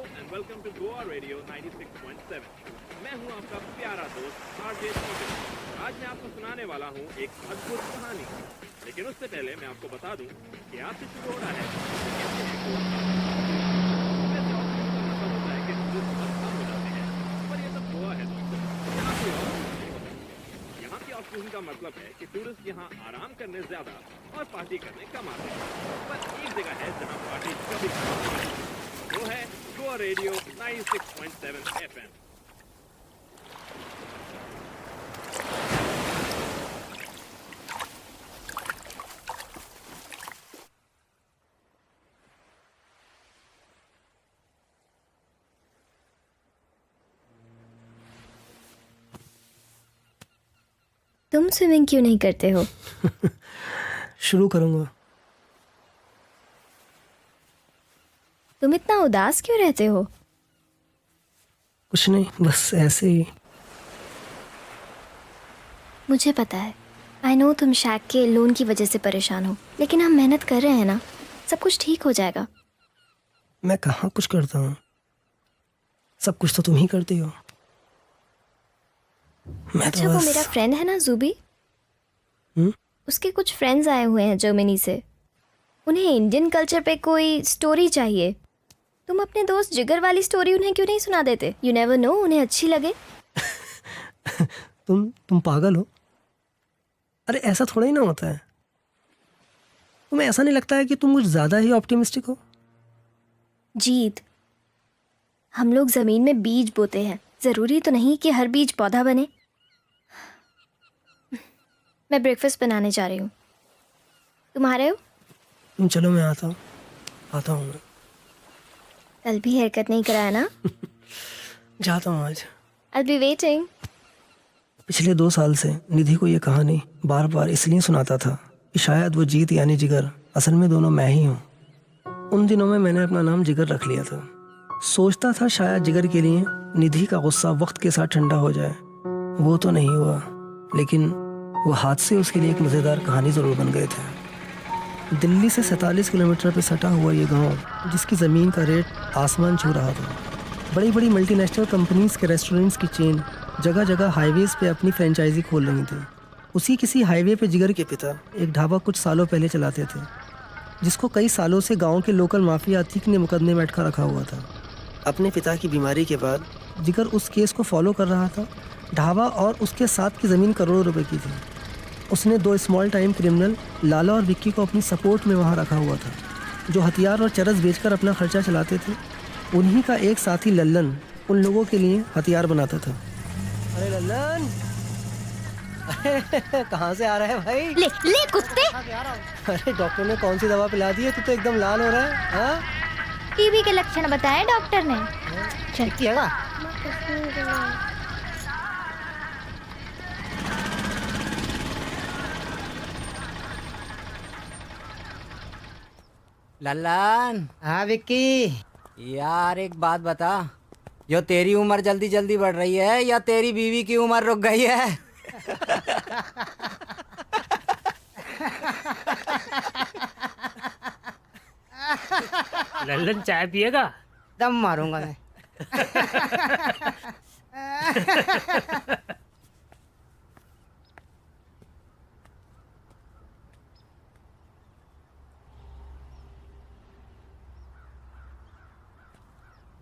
And welcome to Goa radio 96.7। मैं हूं आपका प्यारा दोस्त आरजे चौधरी। आज मैं आपको सुनाने वाला हूं एक अद्भुत कहानी। लेकिन उससे पहले मैं आपको बता दूं कि आज से शुरू हो रहा है यहाँ की ऑक्सीजन का मतलब है कि टूरिस्ट यहाँ आराम करने ज्यादा और पार्टी करने कम आते हैं। पर एक जगह है जहाँ पार्टी कभी वो है गोवा रेडियो 96.7 FM। तुम स्विमिंग क्यों नहीं करते हो? शुरू करूंगा। तुम इतना उदास क्यों रहते हो? कुछ नहीं, बस ऐसे ही। मुझे पता है, आई नो तुम शैक के लोन की वजह से परेशान हो, लेकिन हम मेहनत कर रहे हैं ना, सब कुछ ठीक हो जाएगा। मैं कहाँ कुछ करता हूँ, सब कुछ तो तुम ही करती हो। मैं अच्छा, तो वो बस... मेरा फ्रेंड है ना जूबी, उसके कुछ फ्रेंड्स आए हुए हैं जर्मनी से। उन्हें इंडियन कल्चर पे कोई स्टोरी चाहिए। तुम अपने दोस्त जिगर वाली स्टोरी उन्हें क्यों नहीं सुना देते? यू नेवर नो, उन्हें अच्छी लगे। तुम पागल हो? अरे ऐसा थोड़ा ही ना होता है। तुम्हें ऐसा नहीं लगता है कि तुम कुछ ज्यादा ही ऑप्टिमिस्टिक हो? जीत, हम लोग जमीन में बीज बोते हैं, जरूरी तो नहीं कि हर बीज पौधा बने। मैं ब्रेकफास्ट बनाने जा रही हूँ, तुम आ रहे हो? तुम चलो, मैं आता हूँ मैं। कल भी हेयर कट नहीं कराया ना? जाता हूँ आज। I'll be waiting। पिछले 2 साल से निधि को ये कहानी बार बार इसलिए सुनाता था कि शायद वो जीत यानी जिगर, असल में दोनों मैं ही हूँ। उन दिनों में मैंने अपना नाम जिगर रख लिया था। सोचता था शायद जिगर के लिए निधि का गुस्सा वक्त के साथ ठंडा हो जाए। वो तो नहीं हुआ, लेकिन वो हादसे उसके लिए एक मज़ेदार कहानी ज़रूर बन गए थे। दिल्ली से 47 किलोमीटर पर सटा हुआ ये गांव, जिसकी ज़मीन का रेट आसमान छू रहा था। बड़ी बड़ी मल्टीनेशनल कंपनीज के रेस्टोरेंट्स की चेन जगह जगह हाईवेज़ पे अपनी फ्रेंचाइजी खोल रही थी। उसी किसी हाईवे पे जिगर के पिता एक ढाबा कुछ सालों पहले चलाते थे, जिसको कई सालों से गांव के लोकल माफिया अतीक ने मुकदमे में अटका रखा हुआ था। अपने पिता की बीमारी के बाद जिगर उस केस को फॉलो कर रहा था। ढाबा और उसके साथ की ज़मीन करोड़ों रुपए की थी। उसने 2 स्मॉल टाइम क्रिमिनल लाला और विक्की को अपनी सपोर्ट में वहाँ रखा हुआ था, जो हथियार और चरस बेचकर अपना खर्चा चलाते थे। उन्हीं का एक साथी लल्लन उन लोगों के लिए हथियार बनाता था। अरे लल्लन, कहाँ से आ रहा है भाई? ले कुत्ते। अरे डॉक्टर ने कौन सी दवा पिला दी है? तू तो एकदम लाल हो रहा है। हाँ? टीबी के लक्षण बताए डॉक्टर ने। चल किया। लल्लन। हाँ विक्की। यार एक बात बता, जो तेरी उम्र जल्दी जल्दी बढ़ रही है या तेरी बीवी की उम्र रुक गई है? लल्लन चाय पिएगा? दम मारूंगा मैं।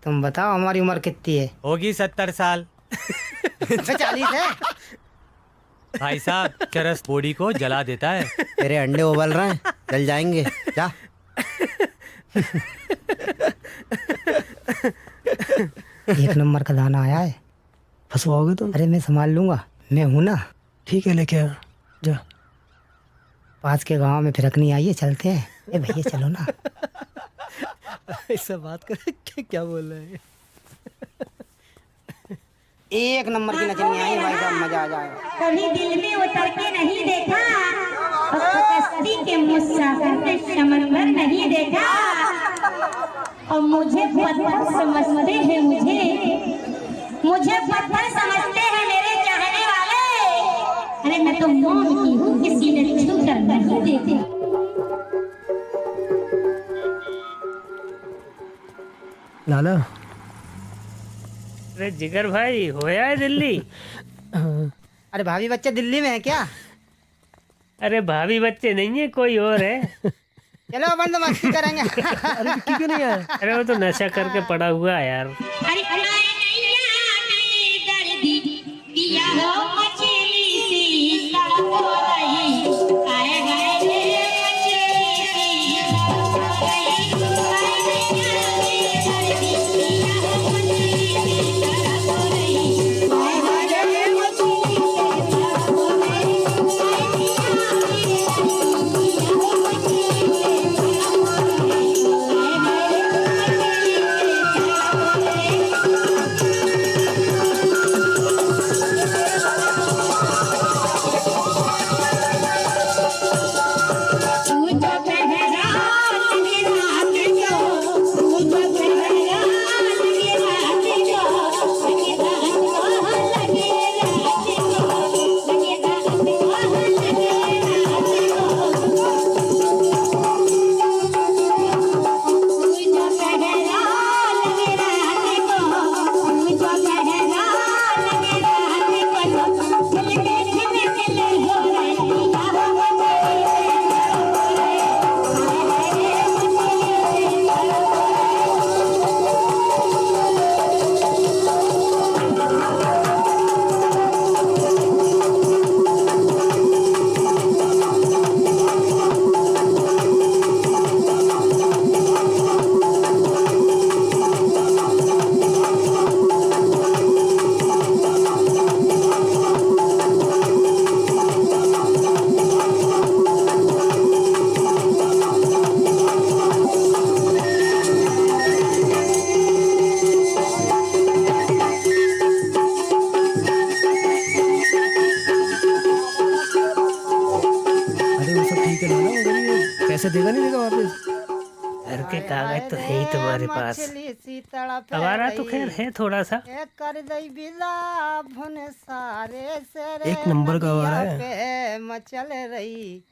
तुम बताओ हमारी उम्र कितनी है? होगी 70 साल। 40 है। भाई साहब, चरस बॉडी को जला देता है। तेरे अंडे उबल रहे हैं, जल जाएंगे, जा। एक नंबर का दाना आया है। फंसवाओगे तुम? अरे मैं संभाल लूंगा, मैं हूं ना। ठीक है, लेके आ जा। पास के गांव में फिरकनी आई है, चलते हैं। ए भैया चलो ना। ऐसा बात कर, क्या बोल रहे हैं? एक नंबर की नचनी आई भाई साहब, मजा आ जाएगा। कभी दिल में उतर के नहीं देखा, कश्ती के मुसाफिर ने समंदर नहीं देखा, और मुझे पत्थर समझते हैं, मुझे पत्थर समझते हैं मेरे चाहने वाले। अरे मैं तो मोम की हूँ, किसी ने छू कर नहीं देती। लाला, अरे जिगर भाई होया है दिल्ली? अरे भाभी बच्चे दिल्ली में है क्या? अरे भाभी बच्चे नहीं है, कोई और है। चलो अपन तो मस्ती करेंगे। अरे विक्की क्यों नहीं आया? अरे वो तो नशा करके पड़ा हुआ है यार। अरे दर्दी दिया हो मछली सी तड़प रही आए गए रे मछली सी तड़प रही आए गए दर्दी दिया हो मछली सी तड़प रही आए गए रे मछली सी तड़प रही अरे वो सब ठीक है ना, मगर ये पैसे देगा नहीं देगा वापस? घर के कागज तो है ही तुम्हारे पास। हमारा तो खैर है थोड़ा सा। एक नंबर का आवारा है। पे मचल रही।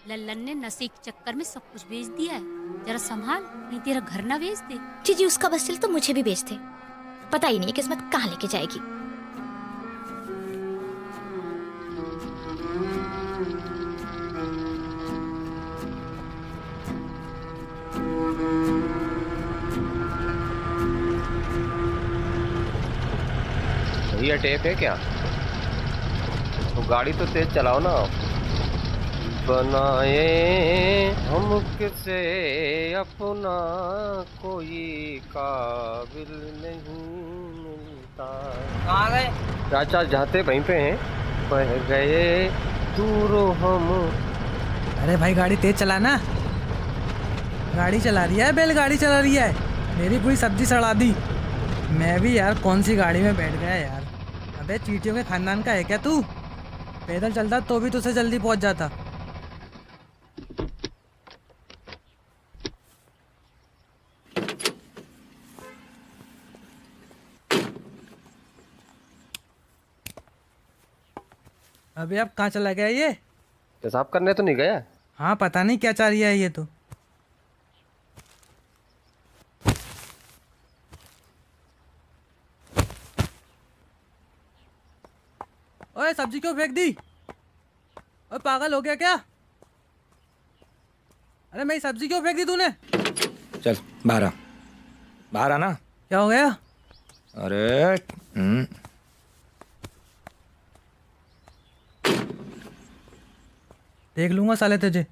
लल्लन ने नशे के चक्कर में सब कुछ बेच दिया है। जरा संभाल, नहीं तेरा घर ना बेच दे। जी उसका बस चले तो मुझे भी बेच दे। पता ही नहीं किस्मत कहाँ लेके जाएगी। भैया टेप है क्या? तो गाड़ी तो तेज चलाओ ना। बनाए हम किसे अपना कोई काबिल नहीं मिलता। कहाँ गए? चाचा जाते वहीं पे हैं, बह गए दूर हम। अरे भाई गाड़ी तेज चलाना। गाड़ी चला रही है, बैलगाड़ी चला रही है। मेरी पूरी सब्जी सड़ा दी। मैं भी यार कौन सी गाड़ी में बैठ गया यार। अबे चींटियों के खानदान का है क्या तू? पैदल चलता तो भी तुझसे जल्दी पहुंच जाता। अबे अब कहाँ चला गया ये? पेशाब करने तो नहीं गया? हाँ पता नहीं क्या चाह रही है ये तो। ओए सब्जी क्यों फेंक दी? ओए पागल हो गया क्या? अरे मेरी सब्जी क्यों फेंक दी तूने? चल बाहर आ, बाहर आना। क्या हो गया? अरे देख लूंगा साले तुझे।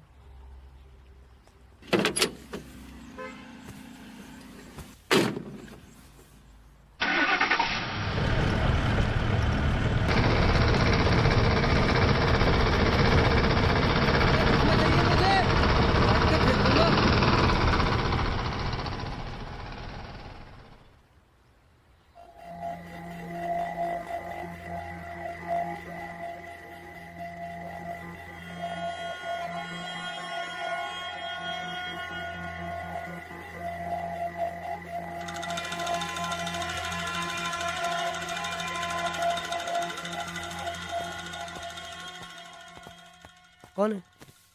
कौन है?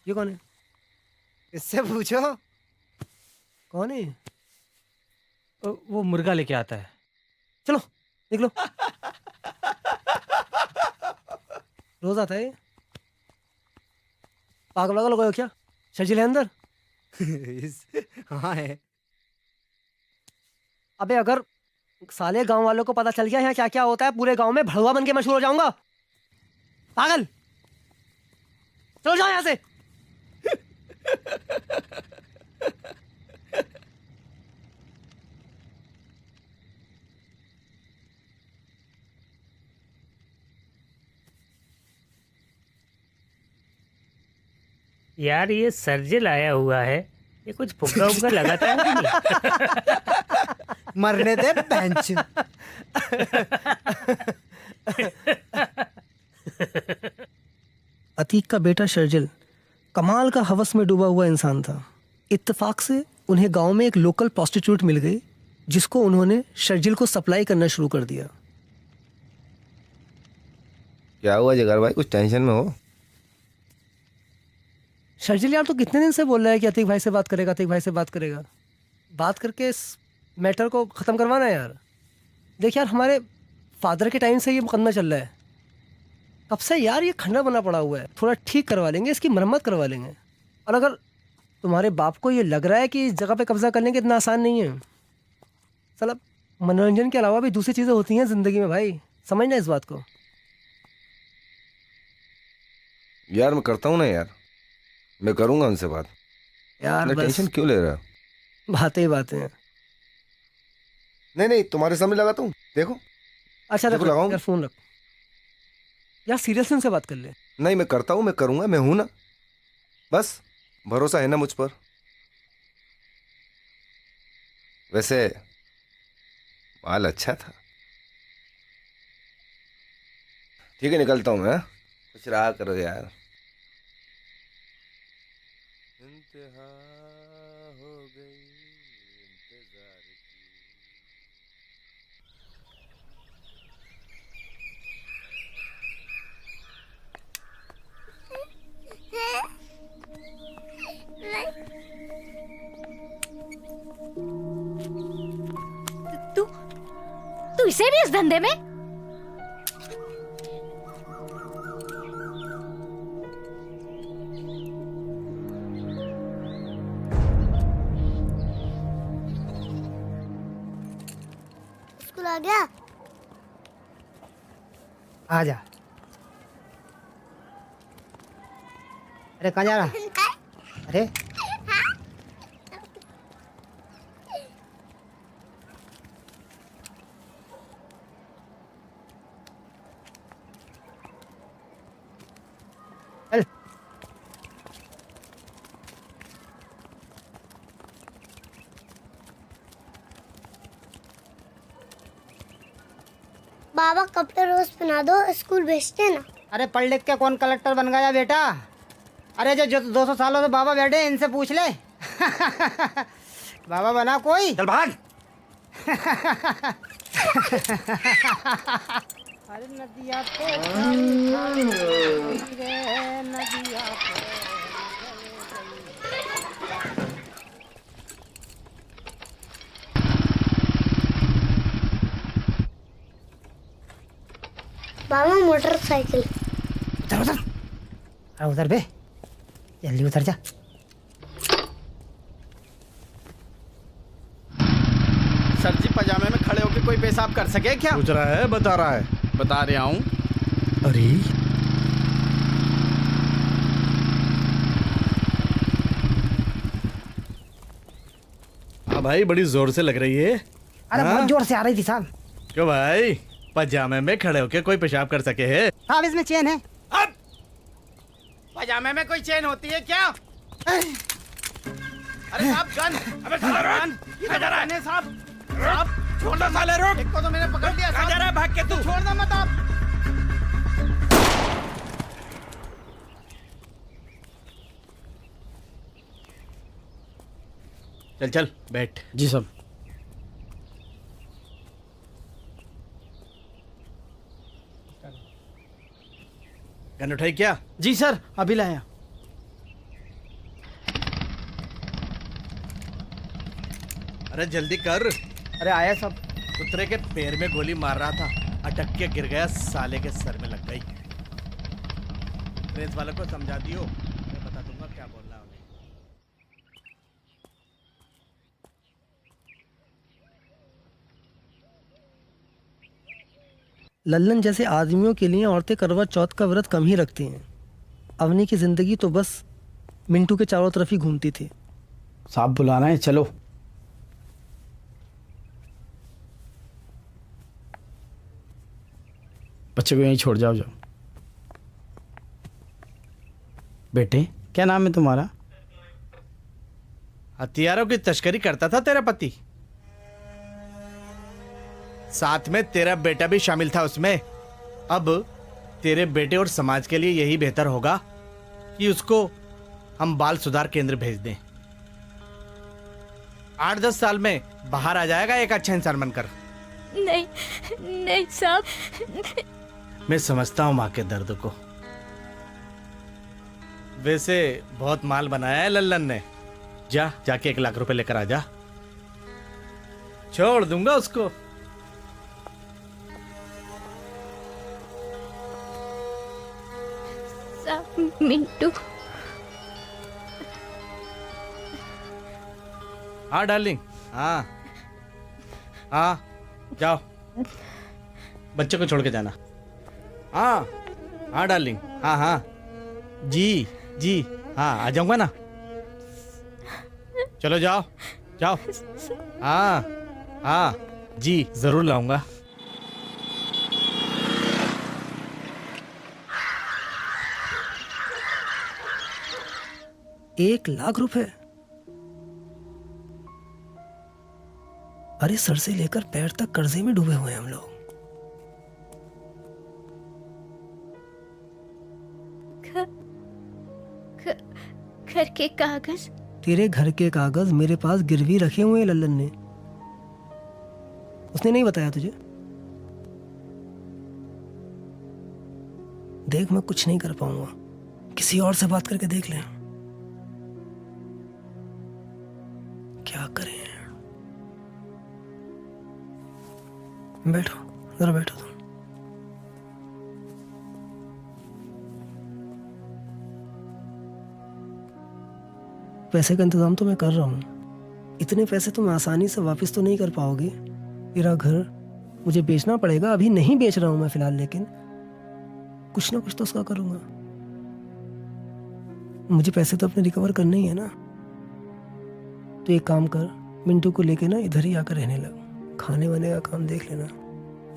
ये कौन है? इससे पूछो। कौन है? वो मुर्गा लेके आता है। चलो निकलो। रोज आता है? पागल वागल हो गए हो क्या? शर्जिल है अंदर? हाँ है। अबे अगर साले गांव वालों को पता चल गया यहाँ क्या क्या होता है, पूरे गांव में भड़ुआ बन के मशहूर हो जाऊंगा। पागल, चलो जाओ यहाँ से। यार ये सर्जिल आया हुआ है, ये कुछ फुग्गा उग्गा लगाता है कि नहीं? मरने दे बेंच। अतीक का बेटा शर्जिल कमाल का हवस में डूबा हुआ इंसान था। इत्तेफाक से उन्हें गांव में एक लोकल प्रोस्टिट्यूट मिल गई, जिसको उन्होंने शर्जिल को सप्लाई करना शुरू कर दिया। क्या हुआ जिगर भाई, कुछ टेंशन में हो? शर्जिल यार तो कितने दिन से बोल रहा है कि अतीक भाई से बात करेगा, अतीक भाई से बात करेगा। बात करके इस मैटर को ख़त्म करवाना है यार। देख यार, हमारे फादर के टाइम से ये मुकदमा चल रहा है। कब से यार ये खंडर बना पड़ा हुआ है। थोड़ा ठीक करवा लेंगे, इसकी मरम्मत करवा लेंगे। और अगर तुम्हारे बाप को ये लग रहा है कि इस जगह पे कब्जा कर लेंगे, इतना आसान नहीं है। साला मनोरंजन के अलावा भी दूसरी चीज़ें होती हैं ज़िंदगी में भाई, समझना इस बात को। यार मैं करता हूँ ना यार, मैं करूँगा उनसे बात। यार टेंशन क्यों ले रहा है? बातें ही बातें हैं। नहीं तुम्हारे सामने लगाता हूँ, देखो। अच्छा देखो, रख लगाऊं? यार, फ़ोन रख यार, सीरियसली उनसे बात कर ले। नहीं मैं करता हूँ, मैं करूँगा, मैं हूँ ना। बस भरोसा है ना मुझ पर? वैसे माल अच्छा था। ठीक है, निकलता हूँ मैं। कुछ रहा करो यार। इंतहा हो गई इंतजार की। तू इसे भी इस धंधे में? स्कूल आ गया? आ जा। अरे कहाँ जा रहा? अरे चल। बाबा कपड़े रोज पहना दो, स्कूल भेजते ना। अरे पढ़ लिख के कौन कलेक्टर बन गया बेटा? अरे जो 200 सालों से बाबा बैठे, इनसे पूछ ले। बाबा बना कोई? चल भाग। अरे नदिया पे नदिया पे। बाबा मोटरसाइकिल। उतर उतर। अरे उतर बे, जल्दी उतर जा। सर जी पजामे में खड़े होकर कोई पेशाब कर सके क्या? पूछ रहा है, बता रहा है। बता रहा हूँ। अरे हाँ भाई, बड़ी जोर से लग रही है। अरे बहुत जोर से आ रही थी साहब। क्यों भाई, पजामे में खड़े होके कोई पेशाब कर सके है? साहब इसमें चेन है। अब पजामे में कोई चेन होती है क्या? अरे साहब गन। अबे साला गन किधर जा रहा है साहब? साहब छोड़ दो साले, रोक। एक को तो मैंने पकड़ लिया। कहाँ जा रहा है भाग के तू? छोड़ दो मत आप। चल चल बैठ। जी साहब। गन उठाई क्या? जी सर, अभी लाया। अरे जल्दी कर। अरे आया सब। कुतरे के पैर में गोली मार रहा था, अटक के गिर गया, साले के सर में लग गई। प्रेस वालों को समझा दियो, मैं बता दूंगा क्या बोलना है उन्हें। लल्लन जैसे आदमियों के लिए औरतें करवा चौथ का व्रत कम ही रखती हैं। अवनी की जिंदगी तो बस मिंटू के चारों तरफ ही घूमती थी। साहब बुलाना है, चलो। बच्चे को यहीं छोड़ जाओ। बेटे क्या नाम है तुम्हारा? हथियारों की तस्करी करता था तेरा पति, साथ में तेरा बेटा भी शामिल था उसमें। अब तेरे बेटे और समाज के लिए यही बेहतर होगा कि उसको हम बाल सुधार केंद्र भेज दें। 8-10 साल में बाहर आ जाएगा एक अच्छा इंसान बनकर। नहीं नहीं साहब। मैं समझता हूं माँ के दर्द को। वैसे बहुत माल बनाया है लल्लन ने। जाके 1 लाख रुपए लेकर आ जा, छोड़ दूंगा उसको। साहब मिंटू। हाँ डार्लिंग, हाँ हाँ जाओ, बच्चे को छोड़ के जाना। हाँ हाँ डार्लिंग, हाँ हाँ जी जी हाँ आ जाऊंगा ना। चलो जाओ जाओ। हाँ हाँ जी जरूर लाऊंगा। एक लाख रुपए? अरे सर से लेकर पैर तक कर्जे में डूबे हुए हैं हम लोग। घर के कागज? तेरे घर के कागज मेरे पास गिरवी रखे हुए हैं लल्लन ने। उसने नहीं बताया तुझे? देख मैं कुछ नहीं कर पाऊंगा, किसी और से बात करके देख लें। क्या करें? बैठो, जरा बैठो तुम। पैसे का इंतजाम तो मैं कर रहा हूँ। इतने पैसे तुम आसानी से वापस तो नहीं कर पाओगे। तेरा घर मुझे बेचना पड़ेगा। अभी नहीं बेच रहा हूँ मैं फिलहाल, लेकिन कुछ ना कुछ तो उसका करूँगा। मुझे पैसे तो अपने रिकवर करने ही है ना। तो एक काम कर, मिंटू को लेके ना इधर ही आकर रहने लग। खाने वाने का काम देख लेना।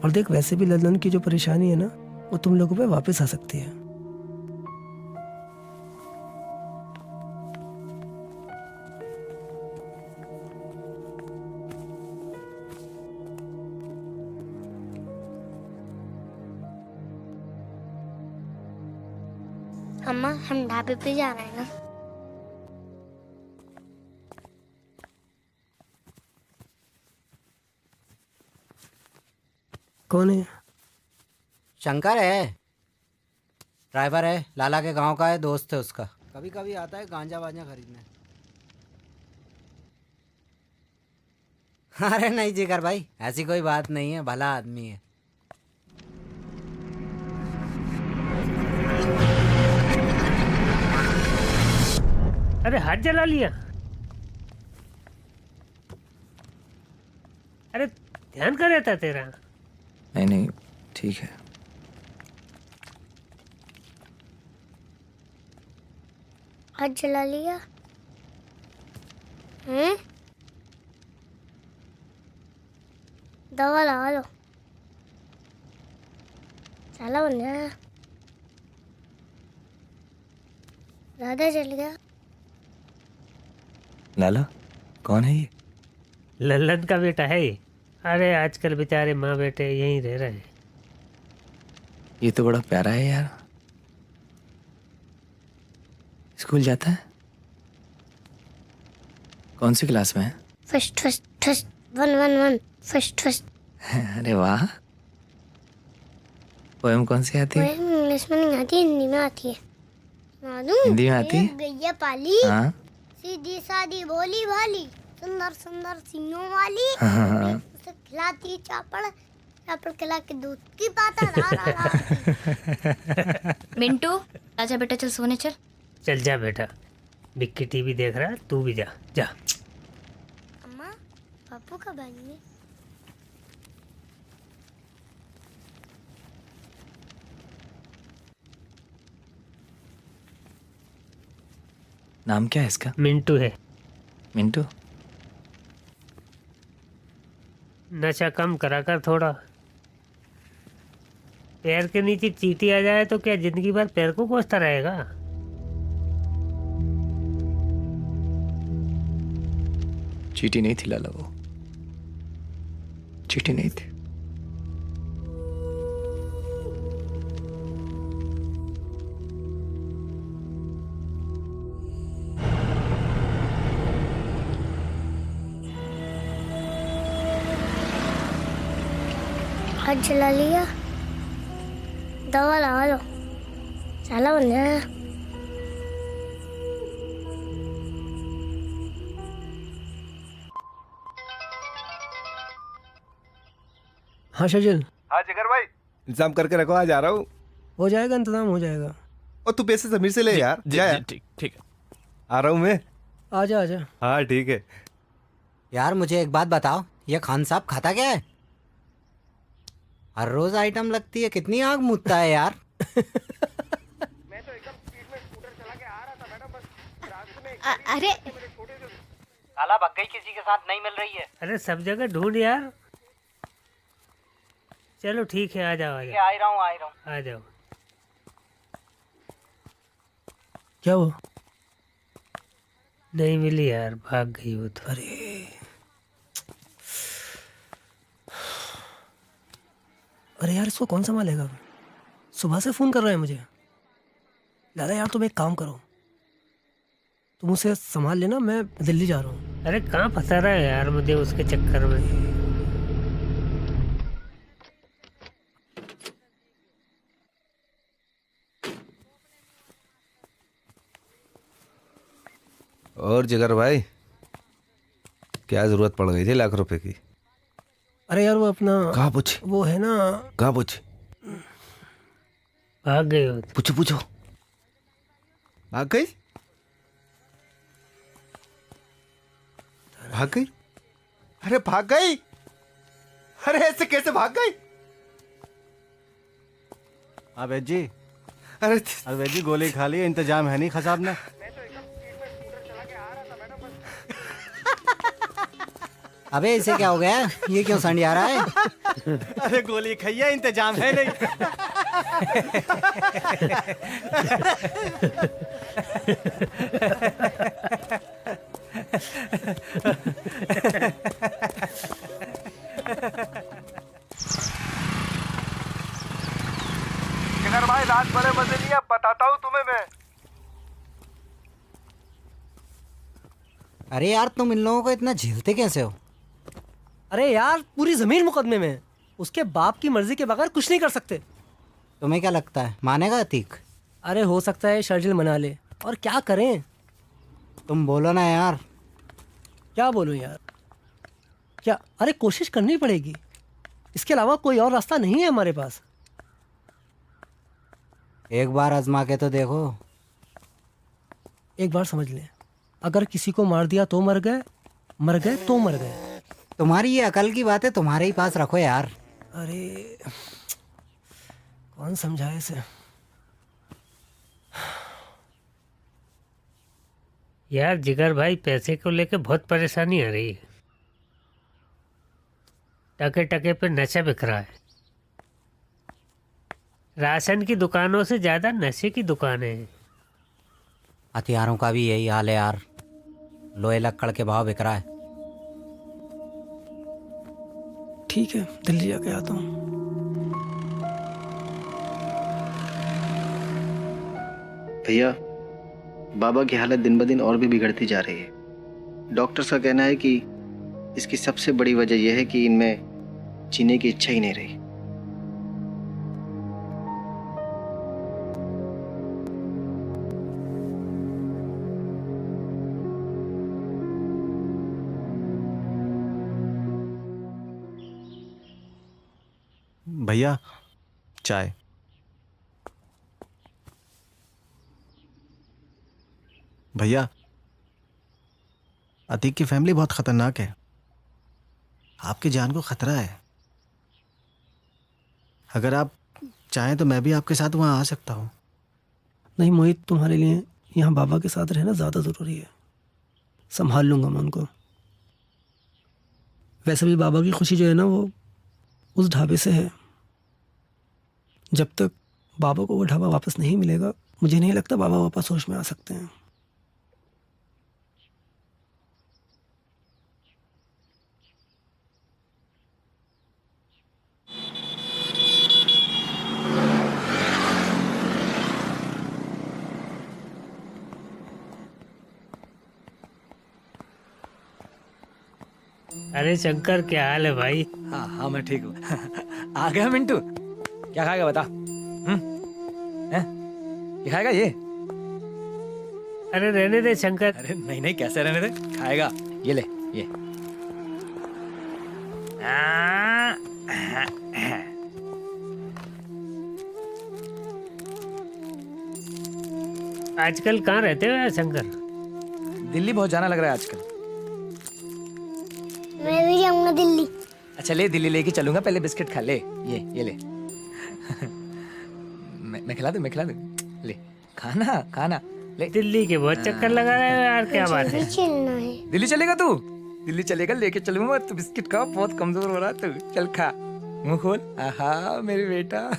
और देख वैसे भी लल्लन की जो परेशानी है ना, वो तुम लोगों पे वापस आ सकती है। अम्मा हम ढाबे पे जा रहे हैं ना। कौन है? शंकर है, ड्राइवर है, लाला के गांव का है, दोस्त है उसका। कभी कभी आता है गांजा वांजा खरीदने। अरे नहीं जिगर भाई, ऐसी कोई बात नहीं है, भला आदमी है। अरे हाथ जला लिया। अरे ध्यान कर रहता तेरा। नहीं नहीं ठीक है। हाथ जला लिया? दवा लगा लो, साला बन जाएगा। ज्यादा जल गया। लाला कौन है ये? लल्लन का बेटा है ये। अरे आजकल बेचारे माँ बेटे यहीं रह रहे हैं। ये तो बड़ा प्यारा है यार। स्कूल जाता है? कौन सी क्लास में है? First first first 111 first first. अरे वाह। पोएम कौन सी आती है? इंग्लिश में नहीं आती, हिंदी में आती है। मालूम? हिंदी में आती है? गैया पाली, हाँ। सीधी सादी भोली भाली, सुंदर सुंदर सींगों वाली हाँ। उसे खिलाती है चापड़, चापड़ खिला के दूध की पाता मिंटू आजा बेटा, चल सोने चल। चल जा बेटा, बिक्की टीवी देख रहा है, तू भी जा जा। अम्मा पापू कब आएंगे? नाम क्या है इसका? मिंटू है। मिंटू? नशा कम करा कर थोड़ा। पैर के नीचे चींटी आ जाए तो क्या जिंदगी भर पैर को कोसता रहेगा? चीटी नहीं थी लाला, वो चीटी नहीं थी। हाथ जला लिया, दवा लगा लो, साला बन जाएगा। हाँ शर्जिल। हाँ जिगर भाई, इंतजाम करके रखो, आज आ रहा हूँ। हो जाएगा, इंतजाम हो जाएगा। और तू पैसे समीर से ले यार। ठीक ठीक है, आ रहा हूँ मैं। आजा आजा। हाँ ठीक है। यार मुझे एक बात बताओ, ये खान साहब खाता क्या है? हर रोज आइटम लगती है, कितनी आग मुतता है यार। अरे साला भग गई, किसी के साथ नहीं मिल रही है। अरे सब जगह ढूंढ यार। चलो ठीक है, आ जाओ आ जाओ। आ रहा हूँ। आ जाओ। क्या हुआ? नहीं मिली यार, भाग गई वो तो। अरे यार, इसको कौन संभालेगा? सुबह से फोन कर रहा है मुझे। लाला यार तुम एक काम करो, तुम उसे संभाल लेना, मैं दिल्ली जा रहा हूँ। अरे कहाँ फंसा रहा है यार मुझे उसके चक्कर में। और जिगर भाई, क्या जरूरत पड़ गई थी लाख रुपए की? अरे यार वो अपना कहाँ पूछ? वो है ना। कहाँ पूछ? भाग गई हो। पूछो पूछो। भाग गई? भाग गई? अरे भाग गई? अरे ऐसे कैसे भाग गई? अबे जी, अरे अबे जी गोली खा ली, इंतजाम है नहीं खसाब ने। अबे इसे क्या हो गया? ये क्यों संडिया रहा है? अरे गोली खाई है, इंतजाम है नहीं। जिगर भाई रात बड़े मजे नहीं है, बताता हूँ तुम्हें मैं। अरे यार तुम इन लोगों को इतना झेलते कैसे हो? अरे यार पूरी जमीन मुकदमे में, उसके बाप की मर्जी के बगैर कुछ नहीं कर सकते। तुम्हें क्या लगता है मानेगा अतीक? अरे हो सकता है शर्जिल मना ले, और क्या करें? तुम बोलो ना यार। क्या बोलूं यार? क्या? अरे कोशिश करनी पड़ेगी, इसके अलावा कोई और रास्ता नहीं है हमारे पास। एक बार आजमा के तो देखो। एक बार समझ ले, अगर किसी को मार दिया तो मर गए, मर गए तो मर गए। तुम्हारी ये अकल की बात है, तुम्हारे ही पास रखो यार। अरे कौन समझाए इसे? यार जिगर भाई, पैसे को लेके बहुत परेशानी आ रही है। टके टके पे नशा बिक रहा है। राशन की दुकानों से ज्यादा नशे की दुकानें हैं। हथियारों का भी यही हाल है यार, लोहे लक्कड़ के भाव बिक रहा है। ठीक है, दिल्ली जाके आता हूँ। भैया, बाबा की हालत दिन ब दिन और भी बिगड़ती जा रही है। डॉक्टर्स का कहना है कि इसकी सबसे बड़ी वजह यह है कि इनमें जीने की इच्छा ही नहीं रही। भैया चाय। भैया अतीक की फैमिली बहुत खतरनाक है, आपकी जान को खतरा है। अगर आप चाहें तो मैं भी आपके साथ वहां आ सकता हूँ। नहीं मोहित, तुम्हारे लिए यहाँ बाबा के साथ रहना ज़्यादा ज़रूरी है। संभाल लूँगा मैं उनको। वैसे भी बाबा की खुशी जो है ना, वो उस ढाबे से है। जब तक बाबा को वो ढाबा वापस नहीं मिलेगा, मुझे नहीं लगता बाबा वापस होश में आ सकते हैं। अरे शंकर, क्या हाल है भाई? हाँ हाँ मैं ठीक हूँ। आ गया मिंटू, क्या खाएगा बता? क्या खाएगा ये? अरे रहने दे शंकर। अरे नहीं नहीं, कैसे रहने दे, खाएगा। ये ले ये। आजकल कहाँ रहते हो यार शंकर? दिल्ली बहुत जाना लग रहा है आजकल। मैं भी जाऊंगा दिल्ली। अच्छा ले, दिल्ली लेके चलूंगा, पहले बिस्किट खा ले। ये ले। मैं खिला दूं, मैं खिला दूं। ले खाना खाना ले। दिल्ली के बहुत चक्कर लगा रहे हो यार, क्या बात है? चलना है। दिल्ली चलेगा तू? दिल्ली चलेगा, लेके चलूंगा। तू बिस्किट खा, बहुत कमजोर हो रहा है तू। चल खा, मुंह खोल। आहा मेरे बेटा।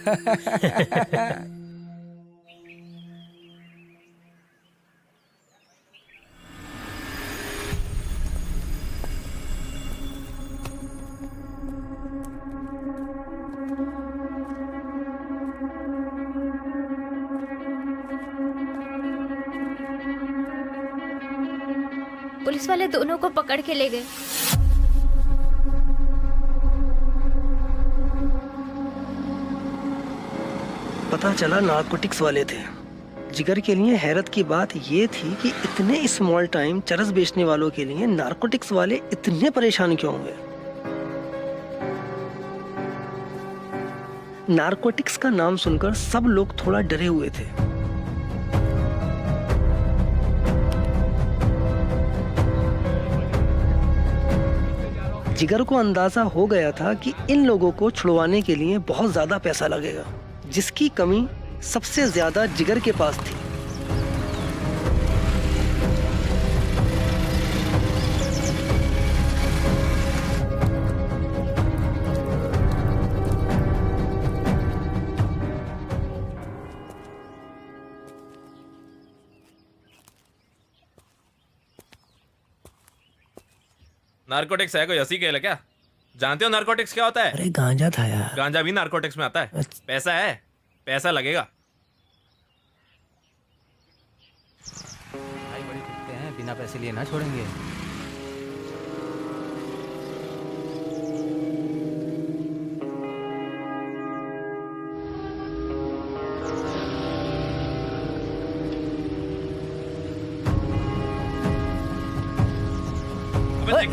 पुलिस वाले दोनों को पकड़ के ले गए। पता चला नारकोटिक्स वाले थे। जिगर के लिए हैरत की बात ये थी कि इतने स्मॉल टाइम चरस बेचने वालों के लिए नारकोटिक्स वाले इतने परेशान क्यों हुए। नारकोटिक्स का नाम सुनकर सब लोग थोड़ा डरे हुए थे। जिगर को अंदाजा हो गया था कि इन लोगों को छुड़वाने के लिए बहुत ज्यादा पैसा लगेगा, जिसकी कमी सबसे ज्यादा जिगर के पास थी। नारकोटिक्स है कोई हंसी खेल है क्या? जानते हो नारकोटिक्स क्या होता है? अरे गांजा था यार। गांजा भी नारकोटिक्स में आता है। पैसा है, पैसा लगेगा। भाई बड़ी कुत्ते हैं, बिना पैसे लिए ना छोड़ेंगे।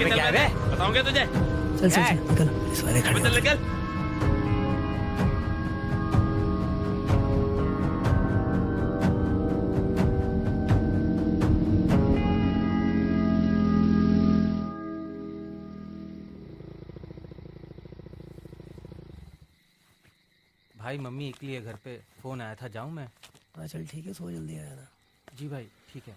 क्या है? बताऊंगा तुझे। चल चल चल निकल, इस वाले खड़े। चल निकल। भाई मम्मी निकली है घर पे, फोन आया था, जाऊं मैं? हाँ चल ठीक है, सो जल्दी आया ना। जी भाई ठीक है।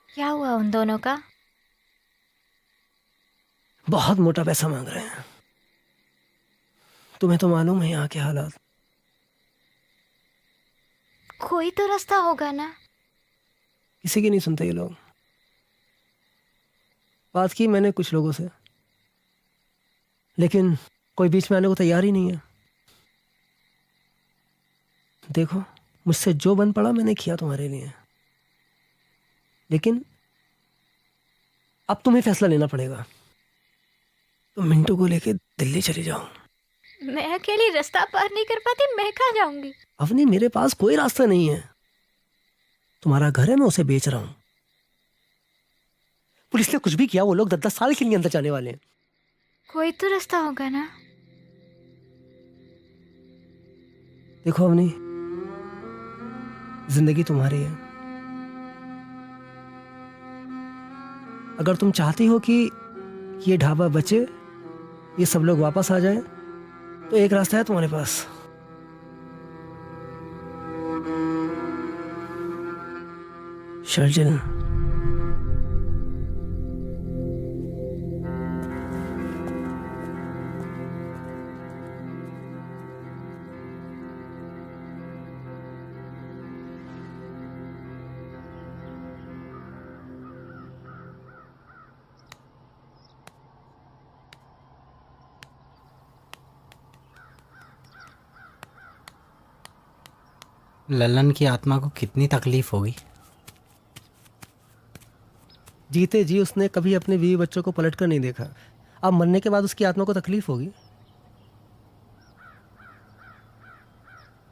क्या हुआ उन दोनों का? बहुत मोटा पैसा मांग रहे हैं। तुम्हें तो मालूम है यहाँ के हालात। कोई तो रास्ता होगा ना। किसी की नहीं सुनते ये लोग। बात की मैंने कुछ लोगों से, लेकिन कोई बीच में आने को तैयार ही नहीं है। देखो, मुझसे जो बन पड़ा मैंने किया तुम्हारे लिए, लेकिन अब तुम्हें फैसला लेना पड़ेगा। तुम मिंटू को लेके दिल्ली चले जाओ। मैं अकेली रास्ता पार नहीं कर पाती, मैं कहाँ जाऊंगी? अवनी, मेरे पास कोई रास्ता नहीं है। तुम्हारा घर है, मैं उसे बेच रहा हूं। पुलिस ने कुछ भी किया, वो लोग 10-10 साल के लिए अंदर जाने वाले हैं। कोई तो रास्ता होगा ना। देखो अवनी, जिंदगी तुम्हारी है। अगर तुम चाहती हो कि ये ढाबा बचे, ये सब लोग वापस आ जाएं, तो एक रास्ता है तुम्हारे पास। शर्जिल, ललन की आत्मा को कितनी तकलीफ होगी। जीते जी उसने कभी अपने बीवी बच्चों को पलटकर नहीं देखा। अब मरने के बाद उसकी आत्मा को तकलीफ होगी।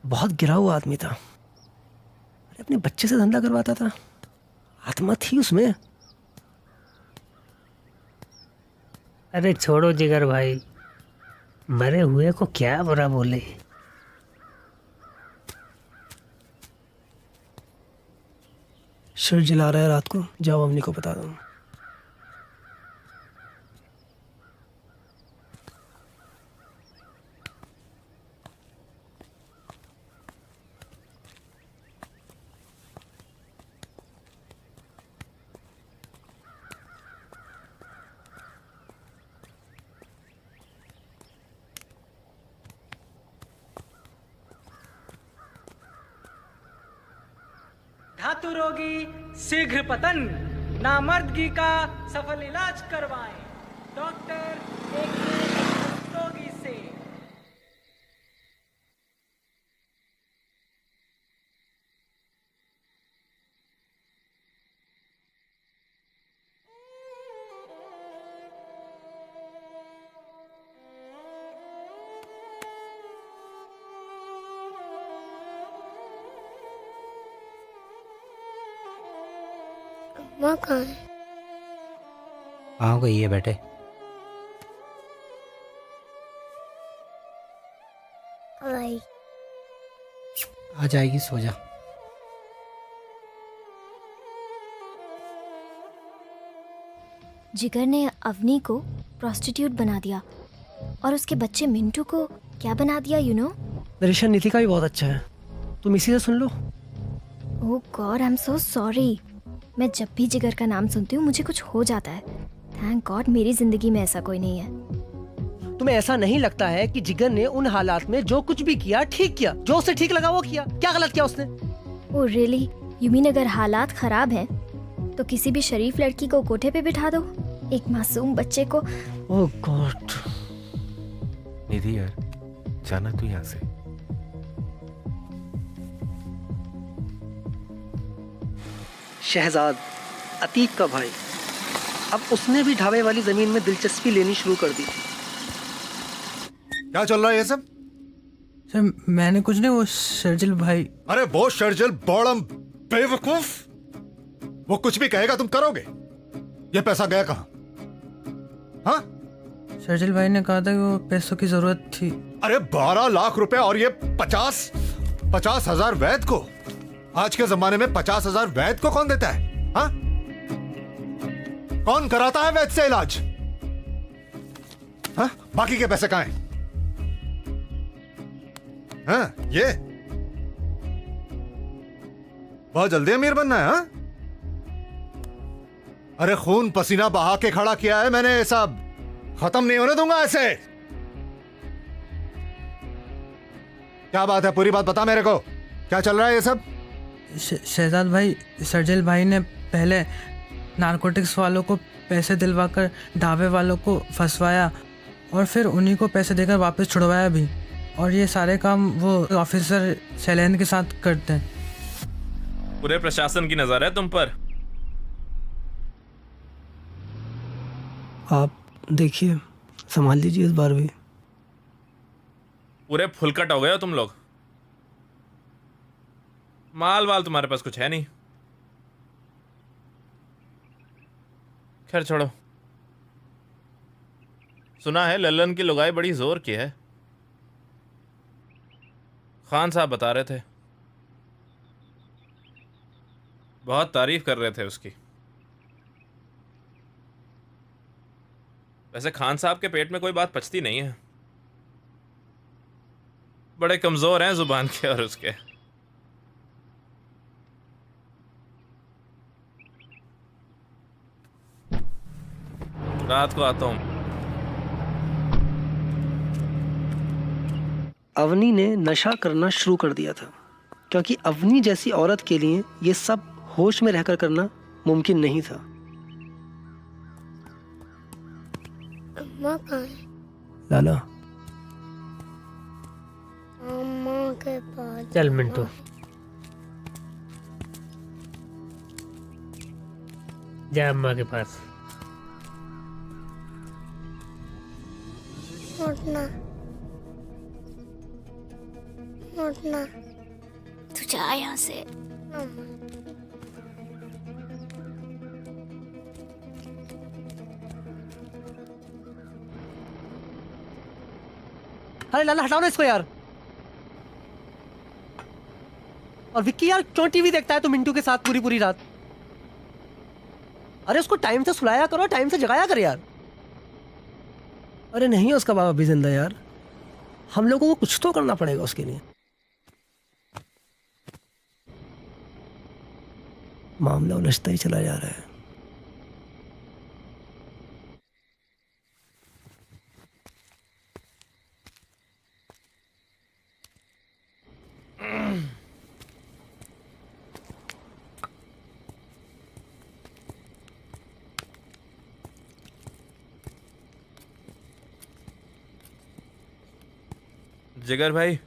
बहुत गिरा हुआ आदमी था। अरे अपने बच्चे से धंधा करवाता था, आत्मा थी उसमें। अरे छोड़ो जिगर भाई, मरे हुए को क्या बुरा बोले। सिर जला रहा है रात को, जाओ अवनी को बता दो। धातु रोगी शीघ्र पतन, नामर्दगी का सफल इलाज करवाएं। डॉक्टर एक रोगी से। माँ कहाँ है? कहाँ गई है बेटे? भाई आ जाएगी, सो जा। जिगर ने अवनी को प्रोस्टिट्यूट बना दिया और उसके बच्चे मिंटू को क्या बना दिया, यू नो? नरेशन नीति का भी बहुत अच्छा है, तुम इसी से सुन लो। Oh God, I am so sorry. मैं जब भी जिगर का नाम सुनती हूँ मुझे कुछ हो जाता है। थैंक गॉड मेरी जिंदगी में ऐसा कोई नहीं है। तुम्हें ऐसा नहीं लगता है कि जिगर ने उन हालात में जो कुछ भी किया ठीक किया? जो उसे ठीक लगा वो किया। क्या गलत किया उसने? Oh really? यू मीन अगर हालात खराब हैं तो किसी भी शरीफ लड़की को कोठे पे बिठा दो, एक मासूम बच्चे को? ओह गॉड। निधि यार, जाना तू यहाँ से। शहजाद अतीक का भाई, अब उसने भी ढाबे वाली जमीन में दिलचस्पी लेनी शुरू कर दी। क्या चल रहा है ये सब? सर मैंने कुछ नहीं, वो शर्जिल भाई। अरे वो शर्जिल बौड़म बेवकूफ, वो कुछ भी कहेगा तुम करोगे। ये पैसा गया कहाँ? हाँ? शर्जिल भाई ने कहा था कि वो पैसों की जरूरत थी। अरे 12 लाख रुपए और ये 50,000 वैद को। आज के जमाने में 50,000 वैद को कौन देता है? हाँ? कौन कराता है वैद से इलाज? हाँ? बाकी के पैसे कहाँ हैं? हाँ? ये बहुत जल्दी अमीर बनना है। हाँ? अरे खून पसीना बहा के खड़ा किया है मैंने, ये सब खत्म नहीं होने दूंगा ऐसे। क्या बात है, पूरी बात बता मेरे को, क्या चल रहा है ये सब? शहजाद भाई, सर्जिल भाई ने पहले नारकोटिक्स वालों को पैसे दिलवाकर ढाबे वालों को फंसवाया और फिर उन्हीं को पैसे देकर वापस छुड़वाया भी। और ये सारे काम वो ऑफिसर शैलेंद्र के साथ करते हैं। पूरे प्रशासन की नजर है तुम पर। आप देखिए, संभाल लीजिए इस बार भी। पूरे फुलकट हो गए हो तुम लोग। माल वाल तुम्हारे पास कुछ है नहीं। खैर छोड़ो। सुना है लल्लन की लुगाई बड़ी जोर की है। खान साहब बता रहे थे, बहुत तारीफ कर रहे थे उसकी। वैसे खान साहब के पेट में कोई बात पचती नहीं है, बड़े कमजोर हैं जुबान के और उसके। रात को आता हूं। अवनी ने नशा करना शुरू कर दिया था, क्योंकि अवनी जैसी औरत के लिए ये सब होश में रहकर करना मुमकिन नहीं था। अम्मा कहाँ है? लाला, अम्मा के पास। चल मिंटू, जा अम्मा के पास। उठना, उठना। तू जा यहाँ से। अम्मा। अरे लाला हटाओ ना इसको यार। और विक्की यार क्यों टीवी देखता है तू मिंटू के साथ पूरी पूरी रात? अरे उसको टाइम से सुलाया करो, टाइम से जगाया कर यार। अरे नहीं है उसका बाबा भी जिंदा यार, हम लोगों को कुछ तो करना पड़ेगा उसके लिए। मामला उलझता ही चला जा रहा है। जिगर भाई,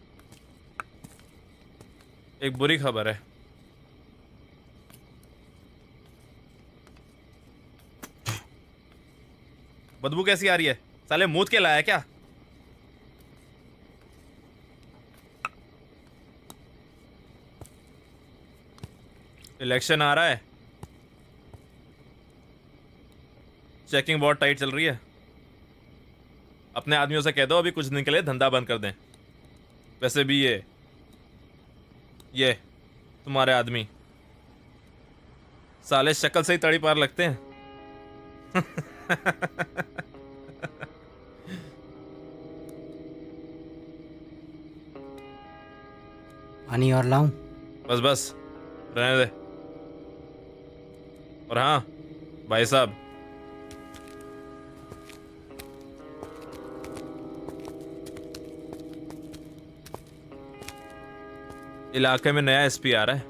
एक बुरी खबर है। बदबू कैसी आ रही है? साले मूत के लाया क्या? इलेक्शन आ रहा है, चेकिंग बहुत टाइट चल रही है। अपने आदमियों से कह दो अभी कुछ दिन के लिए धंधा बंद कर दें। वैसे भी ये तुम्हारे आदमी साले शक्ल से ही तड़ी पार लगते हैं। पानी और लाऊं? बस बस रहने दे। और हाँ भाई साहब, इलाके में नया एसपी आ रहा है,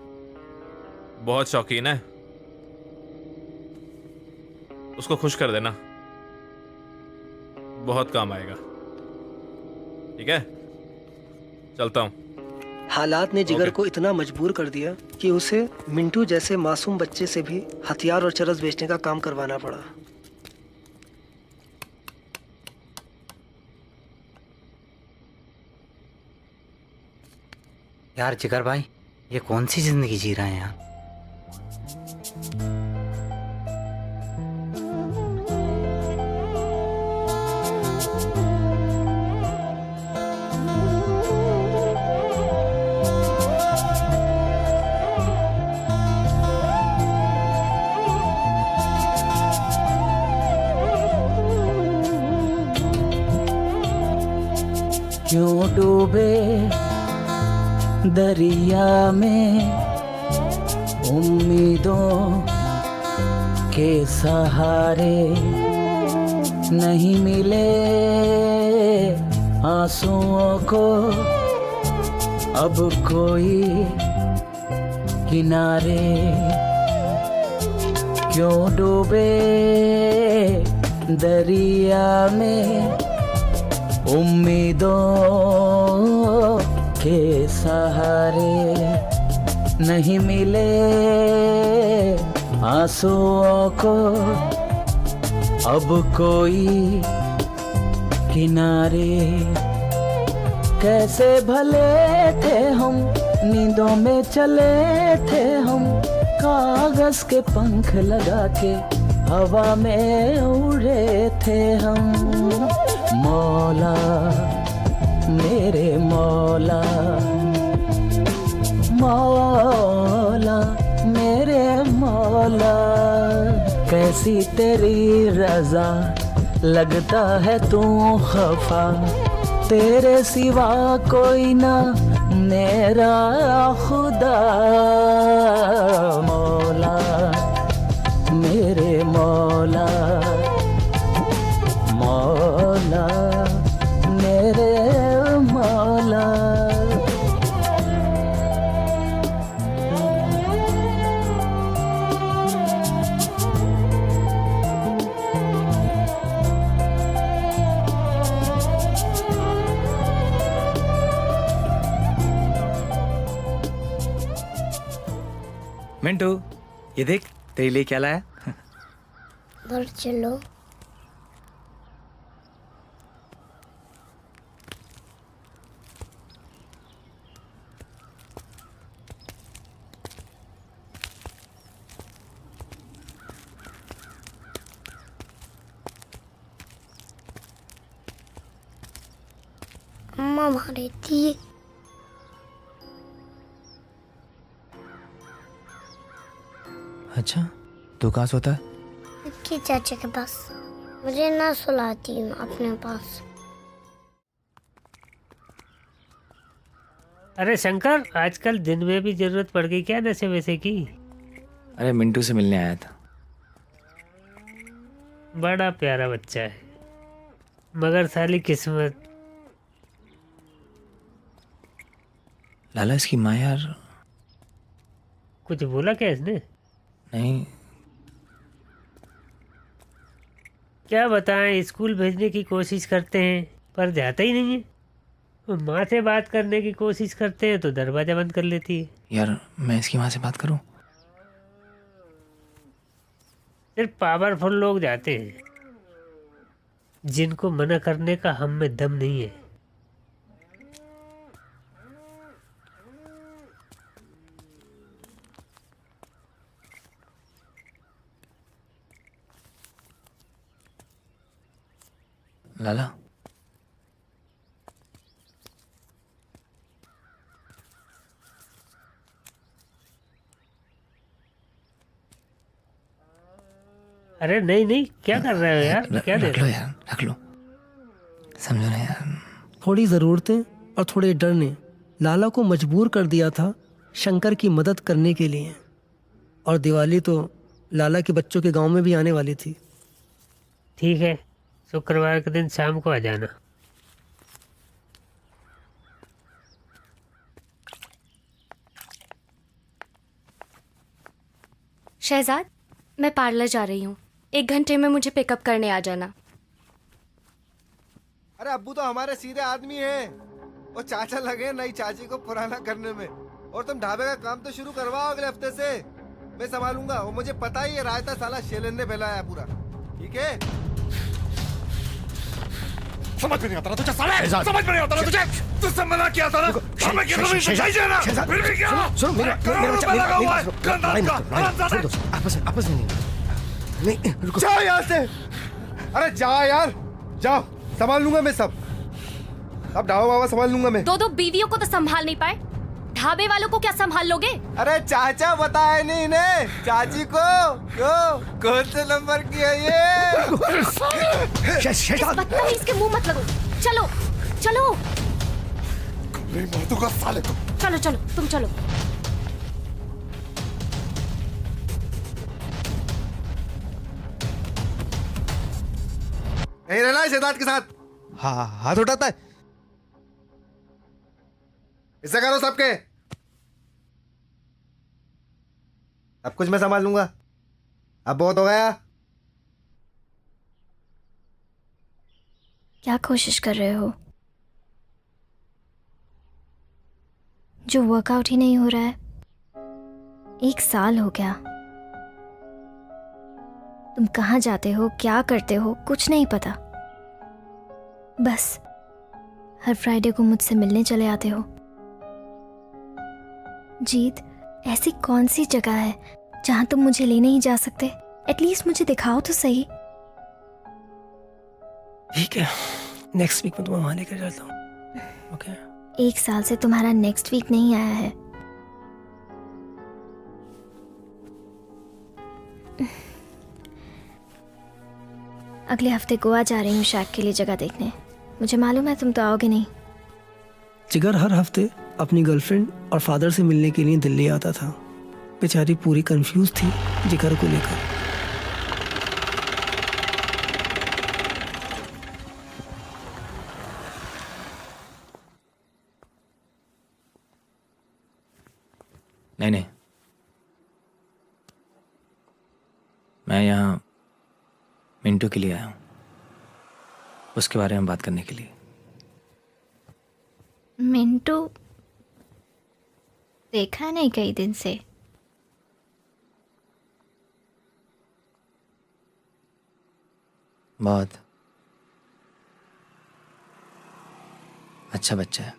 बहुत शौकीन है। उसको खुश कर देना, बहुत काम आएगा। ठीक है, चलता हूं। हालात ने जिगर को इतना मजबूर कर दिया कि उसे मिंटू जैसे मासूम बच्चे से भी हथियार और चरस बेचने का काम करवाना पड़ा। यार जिगर भाई, ये कौन सी जिंदगी जी रहे हैं यार। क्यों डूबे दरिया में उम्मीदों के सहारे, नहीं मिले आंसुओं को अब कोई किनारे। क्यों डूबे दरिया में उम्मीदों के सहारे, नहीं मिले आंसुओं को अब कोई किनारे। कैसे भले थे हम, नींदों में चले थे हम, कागज के पंख लगा के हवा में उड़े थे हम। मौला मेरे मौला, मौला मेरे मौला, कैसी तेरी रज़ा, लगता है तू खफा, तेरे सिवा कोई ना मेरा खुदा। मौला मेरे मौला, मौला मेरे मौला। मिंटू, ये देख तेरे लिए क्या लाया। घर चलो। अम्मा वहाँ रहती है। अच्छा, तू कहाँ सोता है? विक्की चाचा के पास। मुझे ना सुलाती हूँ अपने पास। अरे शंकर, आजकल दिन में भी जरूरत पड़ गई क्या नशे वैसे की? अरे मिंटू से मिलने आया था। बड़ा प्यारा बच्चा है, मगर साली किस्मत। लाला, इसकी माँ यार। कुछ बोला क्या इसने? नहीं। क्या बताएं, स्कूल भेजने की कोशिश करते हैं पर जाता ही नहीं है। माँ से बात करने की कोशिश करते हैं तो दरवाजा बंद कर लेती है। यार मैं इसकी माँ से बात करूं? सिर्फ पावरफुल लोग जाते हैं, जिनको मना करने का हम में दम नहीं है। लाला, अरे नहीं नहीं, क्या कर रहे हो यार? क्या रख लो यार, रख लो। समझो ना यार। थोड़ी ज़रूरतें और थोड़े डर ने लाला को मजबूर कर दिया था शंकर की मदद करने के लिए। और दिवाली तो लाला के बच्चों के गांव में भी आने वाली थी। ठीक है, शुक्रवार के दिन शाम को आ जाना। शहजाद, मैं पार्लर जा रही हूँ, 1 घंटे में मुझे पिकअप करने आ जाना। अरे अब्बू तो हमारे सीधे आदमी हैं। और चाचा लगे नई चाची को पुराना करने में। और तुम ढाबे का काम तो शुरू करवाओ अगले हफ्ते से। मैं संभालूंगा। और मुझे पता ही है रायता साला शेलन ने फैलाया पूरा। ठीक है? समझ में नहीं आता ना तुझे साले, समझ में नहीं आता ना तुझे। तुझसे मना किया था ना, हमें कितना भी समझाइए ना, फिर भी क्या? सुनो मेरा लगा हुआ है खानदान का। आपस में नहीं, रुको। जाओ यहाँ से। अरे जा यार, जाओ, संभाल लूंगा मैं सब। अब ढाबा बाबा संभाल लूंगा मैं। 2 बीवियों को तो संभाल नहीं पाए, ढाबे वालों को क्या संभाल लोगे? अरे चाचा बताया नहीं इन्हें, चाची को। कौन से नंबर की है ये? बदतमीज के मुंह मत लगो। चलो चलो मारूंगा साले को। चलो चलो, तुम चलो। नहीं रहना है शहजाद के साथ। हाँ, हाथ उठाता है। इसे करो सबके। अब कुछ मैं संभाल लूंगा। अब बहुत हो गया। क्या कोशिश कर रहे हो? जो वर्कआउट ही नहीं हो रहा है। 1 साल हो गया। तुम कहाँ जाते हो, क्या करते हो, कुछ नहीं पता। बस हर फ्राइडे को मुझसे मिलने चले आते हो। जीत, ऐसी कौन सी जगह है जहां तुम मुझे ले नहीं जा सकते? एटलीस्ट मुझे दिखाओ तो सही। ठीक है, नेक्स्ट वीक में तुम्हें वहां लेकर जाता हूँ। ओके? 1 साल से तुम्हारा नेक्स्ट वीक नहीं आया है। अगले हफ्ते गोवा जा रही हूँ शैक के लिए जगह देखने। मुझे मालूम है तुम तो आओगे नहीं। जिगर हर हफ्ते अपनी गर्लफ्रेंड और फादर से मिलने के लिए दिल्ली आता था। बेचारी पूरी कंफ्यूज थी जिगर को लेकर। नहीं, मैं यहाँ मिंटू के लिए आया हूँ, उसके बारे में बात करने के लिए। मिंटू देखा नहीं कई दिन से। बहुत अच्छा बच्चा है।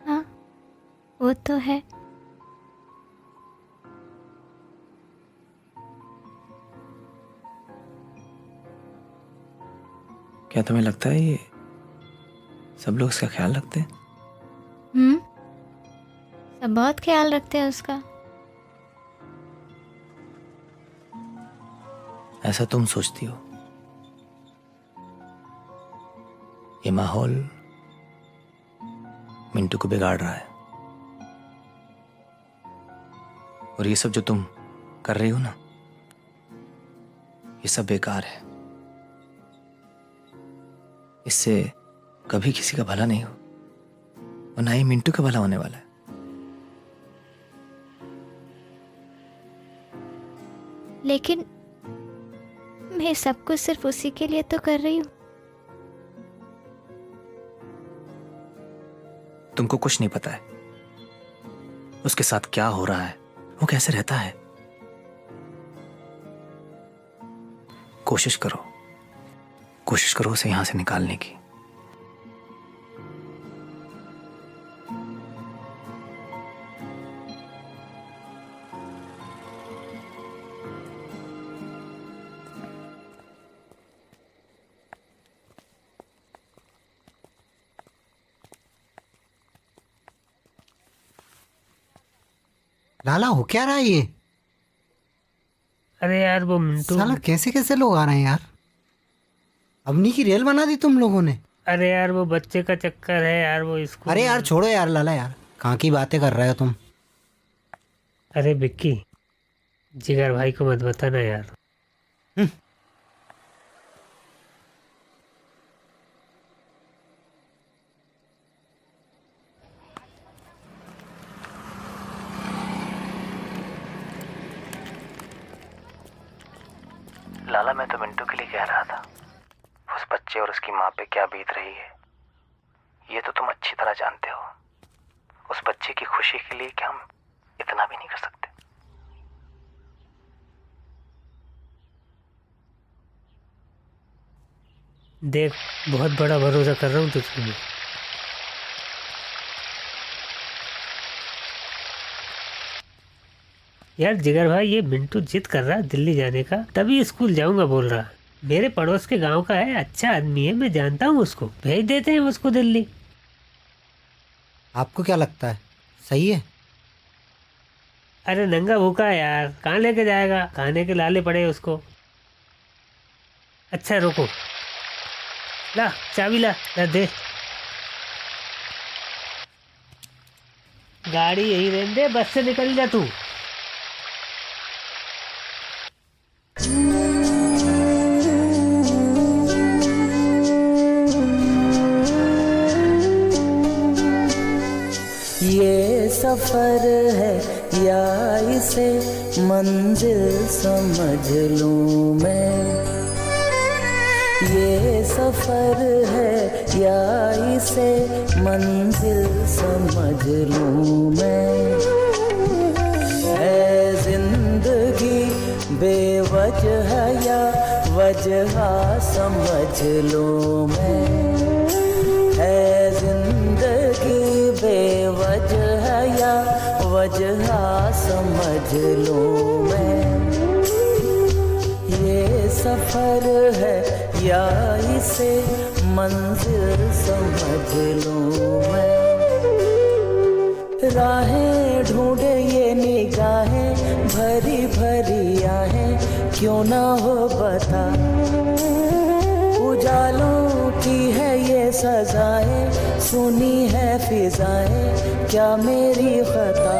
हाँ, वो तो है। क्या तुम्हें लगता है ये सब लोग इसका ख्याल रखते हैं? सब बहुत ख्याल रखते हैं उसका। ऐसा तुम सोचती हो? ये माहौल मिंटू को बिगाड़ रहा है, और ये सब जो तुम कर रही हो ना, ये सब बेकार है। इससे कभी किसी का भला नहीं हो, और ना ही मिंटू का भला होने वाला है। लेकिन मैं सब कुछ सिर्फ उसी के लिए तो कर रही हूँ। तुमको कुछ नहीं पता है उसके साथ क्या हो रहा है, वो कैसे रहता है। कोशिश करो उसे यहां से निकालने की। लाला हो क्या रहा है ये? अरे यार वो मिंटू, साला कैसे कैसे लोग आ रहे हैं यार। अवनी की रेल बना दी तुम लोगों ने। अरे यार वो बच्चे का चक्कर है यार, वो स्कूल। अरे यार छोड़ो यार लाला, यार कहाँ की बातें कर रहे हो तुम। अरे विक्की, जिगर भाई को मत बताना यार। लाला, मैं तो मिंटू के लिए कह रहा था, उस बच्चे और उसकी माँ पे क्या बीत रही है ये तो तुम अच्छी तरह जानते हो। उस बच्चे की खुशी के लिए क्या हम इतना भी नहीं कर सकते? देख, बहुत बड़ा भरोसा कर रहा हूँ तुझको मैं। यार जिगर भाई, ये मिंटू जिद कर रहा है दिल्ली जाने का, तभी स्कूल जाऊंगा बोल रहा। मेरे पड़ोस के गांव का है, अच्छा आदमी है, मैं जानता हूँ उसको, भेज देते हैं उसको दिल्ली। आपको क्या लगता है सही है? अरे नंगा भूखा है यार, कहाँ लेके जाएगा, खाने के लाले पड़े उसको। अच्छा रुको, ला चाबी ला दे। गाड़ी यही रहने दे, बस से निकल जा तू। ये सफर है या इसे मंजिल समझ लूं मैं, ये सफर है या इसे मंजिल समझ लूं मैं। है जिंदगी बेवजह या वजह समझ लूं मैं। बेवजह या वजह समझ लूं मैं, ये सफर है या इसे मंजिल समझ लूं मैं। राहें ढूंढे ये निगाहें भरी भरी आहें, क्यों ना हो बता। उजालों की है ये सजाएं, सुनी है फिजाएं, क्या मेरी खता।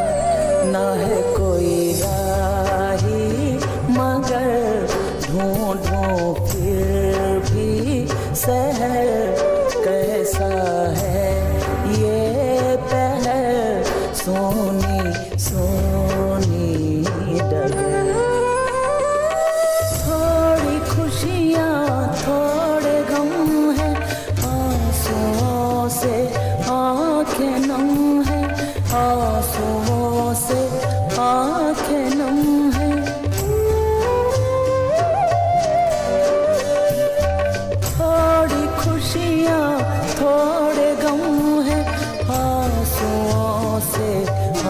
ना है कोई राही मगर ढूंढूं फिर भी शहर कैसा है ये पहर, सोनी सोनी डगर। थोड़ी खुशियाँ थोड़े गम है, आंसुओं से आंखें नम है, आंसुओं से आंखें नम है। थोड़ी खुशियाँ थोड़े गम है, आंसुओं से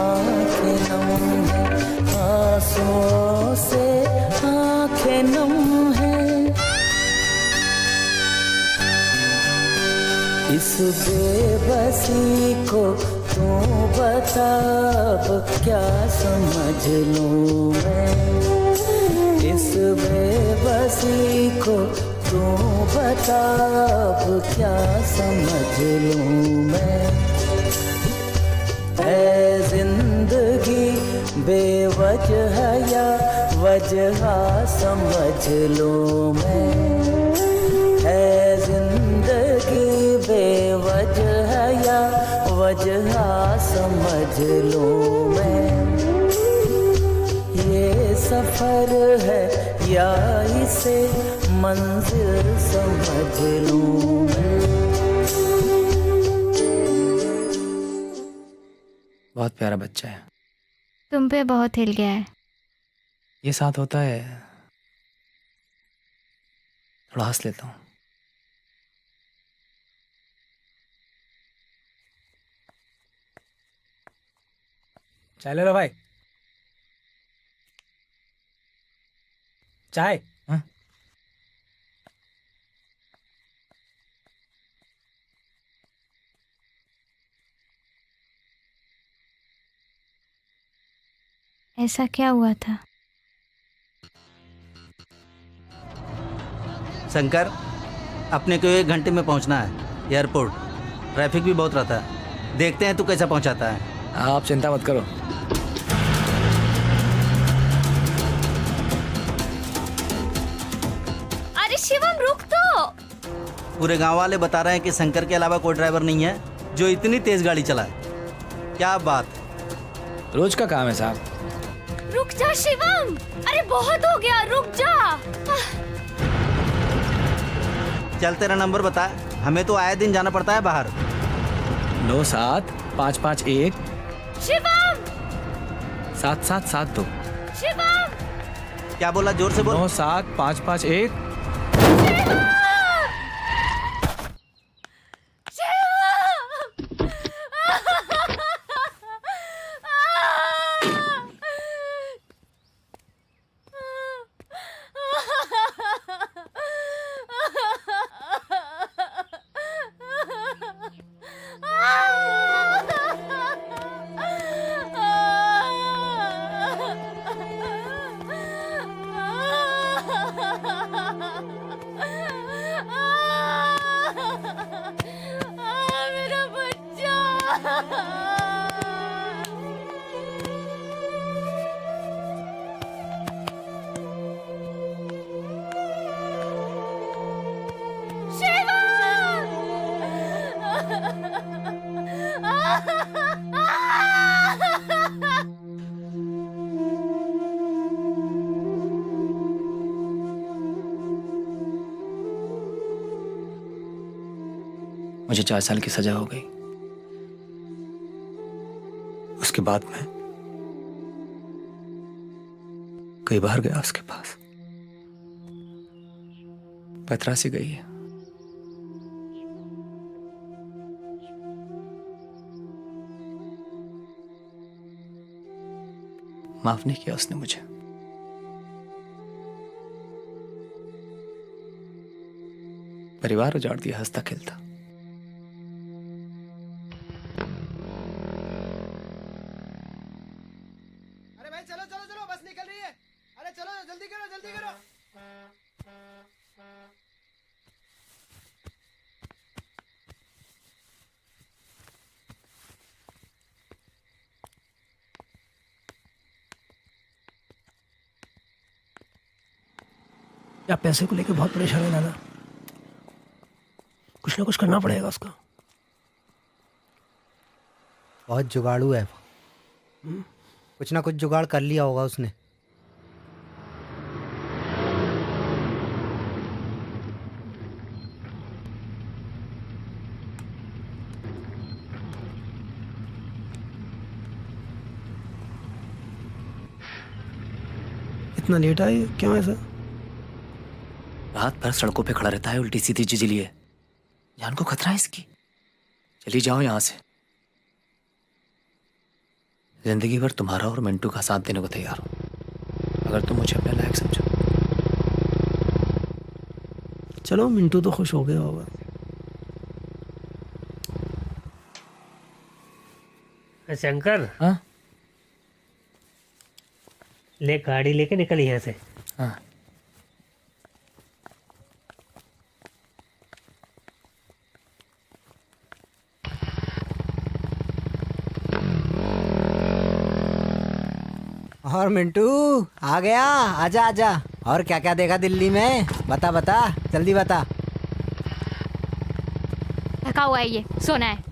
आंखें नम है, आंसुओं से आंखें नम है। इस बेबसी को तू बता अब क्या समझ लूं मैं, इस बेबसी को तू बता अब क्या समझ लूं मैं। है जिंदगी बेवजह या वजह समझ लूं मैं, है जिंदगी बेवजह या वजह समझ लूं मैं। ये सफर है या इसे मंजिल समझ लूं मैं। बहुत प्यारा बच्चा है। तुम पे बहुत हिल गया है। ये साथ होता है, थोड़ा हंस लेता हूँ। चाय ले लो भाई। चाय। हाँ? ऐसा क्या हुआ था? शंकर, अपने को 1 घंटे में पहुंचना है एयरपोर्ट। ट्रैफिक भी बहुत रहता है, देखते हैं तू कैसा पहुंचाता है। आप चिंता मत करो। अरे शिवम रुक तो। पूरे गांव वाले बता रहे हैं कि शंकर के अलावा कोई ड्राइवर नहीं है जो इतनी तेज गाड़ी चलाए। क्या बात, रोज का काम है साहब। रुक जा शिवम, अरे बहुत हो गया, रुक जा। चल तेरा नंबर बता, हमें तो आए दिन जाना पड़ता है बाहर। 97-551 शिवम 7772। शिवम क्या बोला, जोर से बोल। 97-551। मेरा बच्चा। मुझे 4 साल की सजा हो गई। उसके बाद मैं कई बार गया उसके पास। पत्रा सी गई है। माफ नहीं किया उसने मुझे। परिवार उजाड़ दिया हंसता खेलता। अरे भाई चलो चलो चलो, बस निकल रही है। अरे चलो जल्दी करो जल्दी करो। या पैसे को लेकर बहुत परेशान है नाना, कुछ ना कुछ करना पड़ेगा उसका। बहुत जुगाड़ू है, कुछ ना कुछ जुगाड़ कर लिया होगा उसने। इतना लेट आए क्यों ऐसा? रात भर सड़कों पे खड़ा रहता है उल्टी सीधी चीज लिए। जान को खतरा है इसकी। चली जाओ यहाँ से। जिंदगी भर तुम्हारा और मिंटू का साथ देने को तैयार हूं, अगर तुम मुझे अपने लायक समझो। चलो, मिंटू तो खुश हो गया होगा। शंकर, हाँ? ले गाड़ी लेके निकल यहाँ से। हाँ। और मिंटू आ गया, आजा आजा। और क्या क्या देखा दिल्ली में, बता बता, जल्दी बता। थका हुआ है ये, सोना है।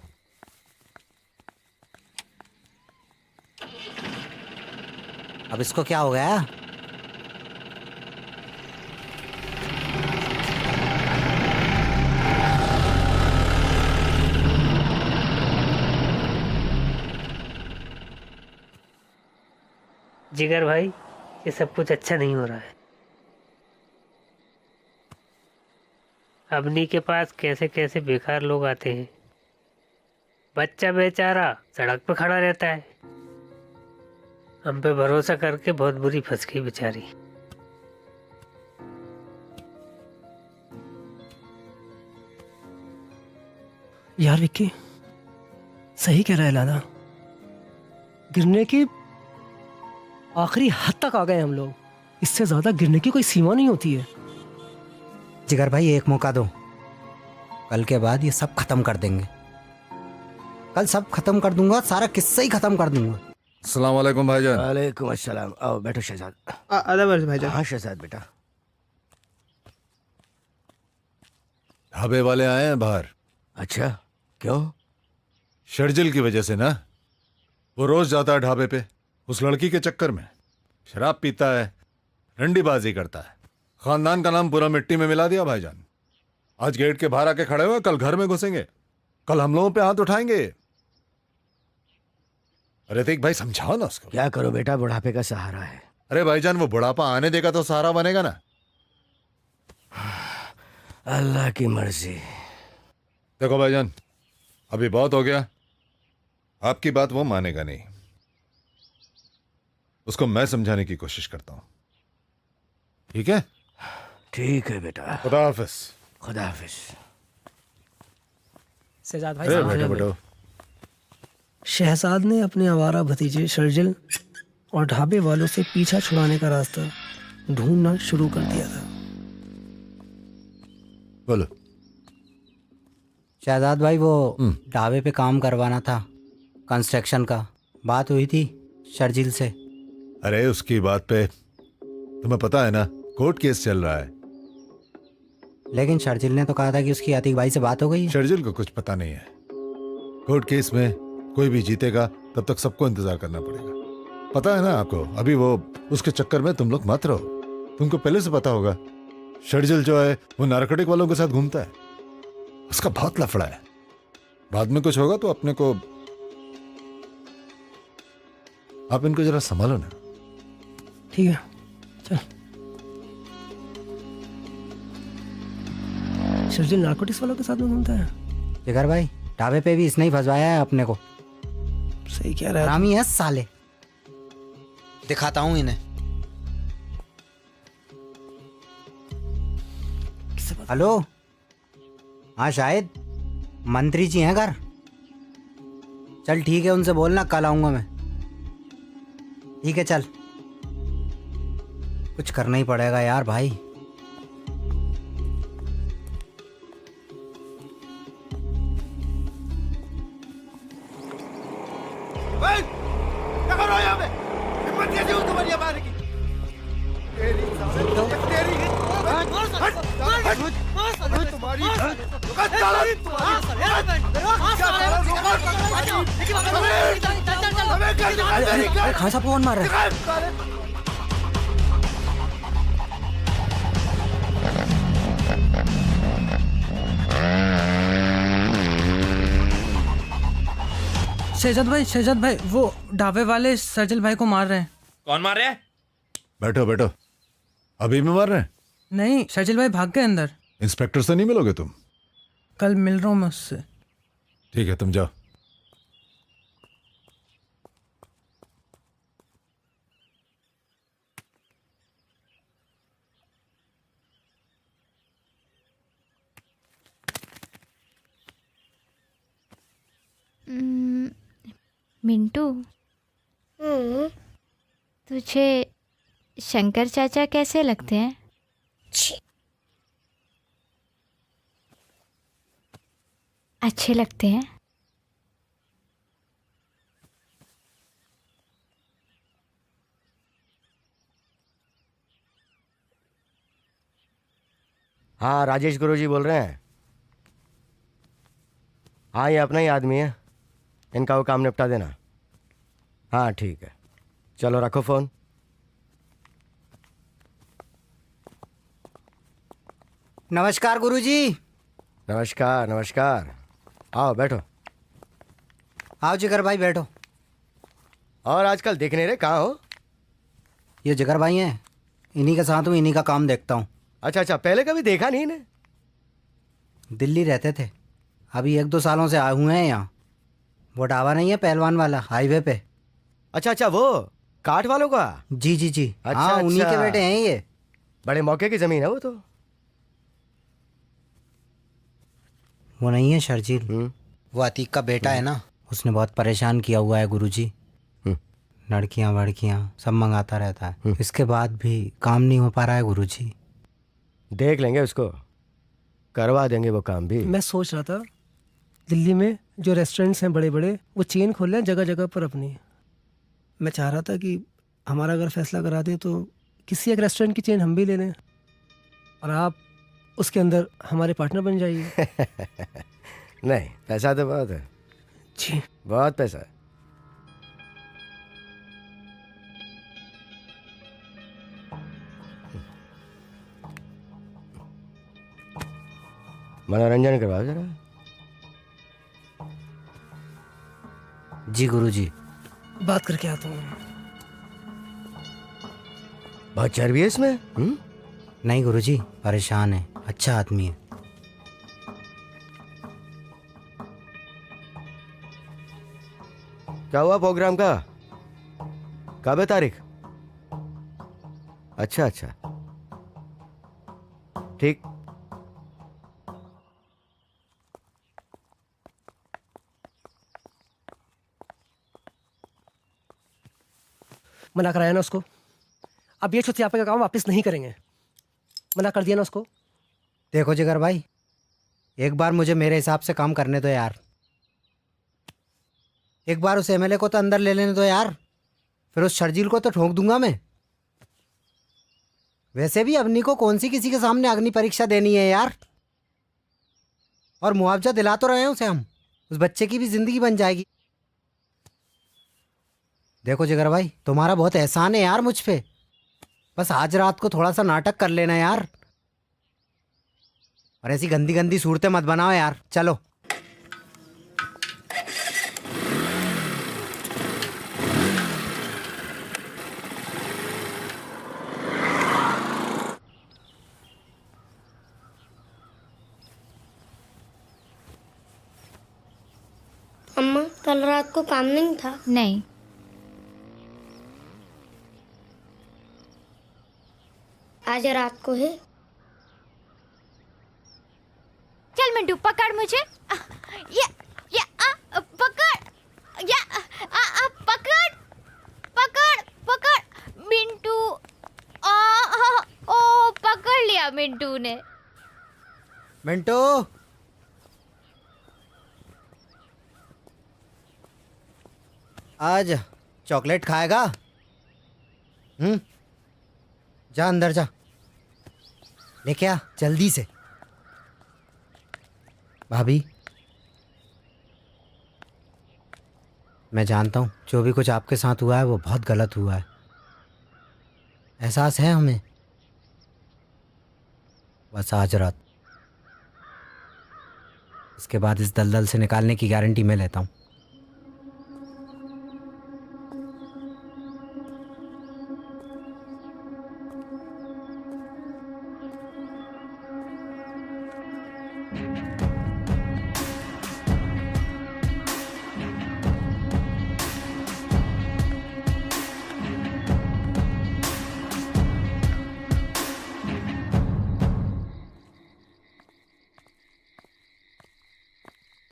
अब इसको क्या हो गया? जिगर भाई, ये सब कुछ अच्छा नहीं हो रहा है। अबनी के पास कैसे कैसे बेकार लोग आते हैं। बच्चा बेचारा सड़क पे खड़ा रहता है। हम पे भरोसा करके बहुत बुरी फंस गई बेचारी। यार विक्की सही कह रहा है लाला, गिरने की आखिरी हद तक आ गए हम लोग। इससे ज्यादा गिरने की कोई सीमा नहीं होती है। जिगर भाई एक मौका दो, कल के बाद ये सब खत्म कर देंगे। कल सब खत्म कर दूंगा, सारा किस्सा ही खत्म कर दूंगा। अस्सलाम वालेकुम भाईजान। वालेकुम अस्सलाम। आओ बैठो शहजाद। अदब भाईजान। हाँ शहजाद बेटा। ढाबे वाले आए हैं बाहर। अच्छा, क्यों? शर्जिल की वजह से ना। वो रोज जाता है ढाबे पे, उस लड़की के चक्कर में शराब पीता है, रंडीबाजी करता है, खानदान का नाम पूरा मिट्टी में मिला दिया भाईजान। आज गेट के बाहर आके खड़े हुए, कल घर में घुसेंगे, कल हम लोगों पे हाथ उठाएंगे। अरे देख भाई, समझाओ ना उसको। क्या करो बेटा, बुढ़ापे का सहारा है। अरे भाईजान, वो बुढ़ापा आने देगा तो सहारा बनेगा ना। अल्लाह की मर्जी। देखो भाईजान, अभी बहुत हो गया, आपकी बात वो मानेगा नहीं। उसको मैं समझाने की कोशिश करता हूं, ठीक है? ठीक है बेटा। खुदा हाफिज। खुदा हाफिज। शहजाद भाई, बैठो बैठो। शहजाद ने अपने आवारा भतीजे शर्जिल और ढाबे वालों से पीछा छुड़ाने का रास्ता ढूंढना शुरू कर दिया था। बोलो। शहजाद भाई, वो ढाबे पे काम करवाना था, कंस्ट्रक्शन का। बात हुई थी शर्जिल से। अरे उसकी बात पे तुम्हें पता है ना, कोर्ट केस चल रहा है। लेकिन शर्जिल ने तो कहा था कि उसकी आतिक भाई से बात हो गई है। शर्जिल को कुछ पता नहीं है। कोर्ट केस में कोई भी जीतेगा तब तक सबको इंतजार करना पड़ेगा। पता है ना आपको, अभी वो उसके चक्कर में तुम लोग मत रहो। तुमको पहले से पता होगा, शर्जिल जो है वो नारकोटिक वालों के साथ घूमता है, उसका बहुत लफड़ा है। बाद में कुछ होगा तो अपने को, आप इनको जरा संभालो ना। ठीक है, चल। शर्जिल नारकोटिक्स वालों के साथ में घूमता है। जिगर भाई, ढाबे पे भी इसने ही फंसवाया है अपने को। सही कह रहा है। हरामी है साले। दिखाता हूँ इन्हें। हेलो, हाँ शायद मंत्री जी हैं घर। चल ठीक है, उनसे बोलना कल आऊंगा मैं। ठीक है चल, कुछ करना ही पड़ेगा यार भाई। क्या कर रहे हो यहाँ पे? हिम्मत कैसे हुई तुम्हारी यहाँ मारने की? तेरी तुम्हारी अरे खान साहब कौन मार रहा है? शहजाद भाई वो ढाबे वाले सजल भाई को मार रहे हैं। कौन मार रहा है? बैठो बैठो, अभी भी मार रहे हैं? नहीं, सजल भाई भाग गए अंदर। इंस्पेक्टर से नहीं मिलोगे तुम? कल मिल रहा हूँ मैं उससे। ठीक है तुम जाओ। मिंटू, तुझे शंकर चाचा कैसे लगते हैं? अच्छे लगते हैं। हाँ राजेश गुरुजी बोल रहे हैं। हाँ ये अपना ही आदमी है, इनका वो काम निपटा देना। हाँ ठीक है, चलो रखो फ़ोन। नमस्कार गुरुजी। नमस्कार नमस्कार, आओ बैठो। आओ जिगर भाई बैठो। और आजकल दिख नहीं रहे, कहाँ हो? ये जिगर भाई हैं, इन्हीं के साथ हूँ, इन्हीं का काम देखता हूँ। अच्छा अच्छा, पहले कभी देखा नहीं इन्हें? दिल्ली रहते थे, अभी 1-2 सालों से आए हुए हैं यहाँ। वो ढाबा नहीं है पहलवान वाला हाईवे पे? अच्छा अच्छा, वो काठ वालों का? जी जी जी, अच्छा, हाँ उन्हीं अच्छा। के बेटे हैं ये। बड़े मौके की जमीन है वो तो। वो नहीं है शर्जील, वो अतीक का बेटा है ना, उसने बहुत परेशान किया हुआ है गुरुजी। लड़कियां वड़कियां सब मंगाता रहता है, इसके बाद भी काम नहीं हो पा रहा है गुरुजी। देख लेंगे उसको, करवा देंगे वो काम भी। मैं सोच रहा था दिल्ली में जो रेस्टोरेंट्स हैं बड़े बड़े, वो चेन खोल लें जगह जगह पर अपनी। मैं चाह रहा था कि हमारा अगर फैसला करा दें तो किसी एक रेस्टोरेंट की चेन हम भी ले लें और आप उसके अंदर हमारे पार्टनर बन जाइए। नहीं, पैसा तो बहुत है जी, बहुत पैसा है। मनोरंजन करवाओ जरा। जी गुरुजी। बात करके आता हूँ। बहुत चर्बी है इसमें। नहीं गुरुजी, परेशान है, अच्छा आदमी है। क्या हुआ प्रोग्राम का? कब है तारीख? अच्छा अच्छा ठीक। मना कराया ना उसको, अब ये छुट्टी का काम वापस नहीं करेंगे। मना कर दिया ना उसको। देखो जिगर भाई, एक बार मुझे मेरे हिसाब से काम करने दो यार। एक बार उस एमएलए को तो अंदर ले लेने दो यार, फिर उस शर्जील को तो ठोक दूंगा मैं। वैसे भी अवनी को कौन सी किसी के सामने अग्नि परीक्षा देनी है यार। और मुआवजा दिला तो रहे हैं उसे हम, उस बच्चे की भी जिंदगी बन जाएगी। देखो जिगर भाई, तुम्हारा बहुत एहसान है यार मुझ पे, बस आज रात को थोड़ा सा नाटक कर लेना यार, और ऐसी गंदी गंदी सूरतें मत बनाओ यार। चलो अम्मा, कल रात को काम नहीं था? नहीं। आज रात को है। चल मिंटू पकड़ मुझे। पकड़ पकड़ पकड़ पकड़ मिंटू। ओ पकड़ लिया मिंटू ने। मिंटू आज चॉकलेट खाएगा? जा अंदर जा, लेके आ जल्दी से। भाभी मैं जानता हूँ जो भी कुछ आपके साथ हुआ है वो बहुत गलत हुआ है, एहसास है हमें। बस आज रात, इसके बाद इस दलदल से निकालने की गारंटी मैं लेता हूँ।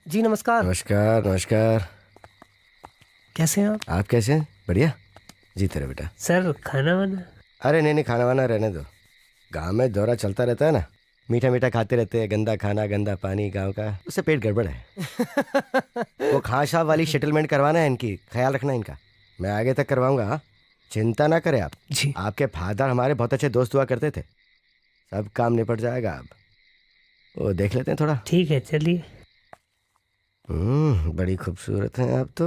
जी नमस्कार। नमस्कार नमस्कार। कैसे हैं आप कैसे हैं? बढ़िया जी तेरा बेटा। सर खाना वाना? अरे नहीं खाना वाना रहने दो। गांव में दौरा चलता रहता है ना, मीठा मीठा खाते रहते हैं, गंदा खाना गंदा पानी गांव का, उससे पेट गड़बड़ है। वो खां साहब वाली सेटलमेंट करवाना है इनकी, ख्याल रखना इनका। मैं आगे तक करवाऊंगा, चिंता ना करें आप जी। आपके फादर हमारे बहुत अच्छे दोस्त हुआ करते थे, सब काम निपट जाएगा। अब वो देख लेते हैं थोड़ा। ठीक है चलिए। बड़ी खूबसूरत हैं आप तो।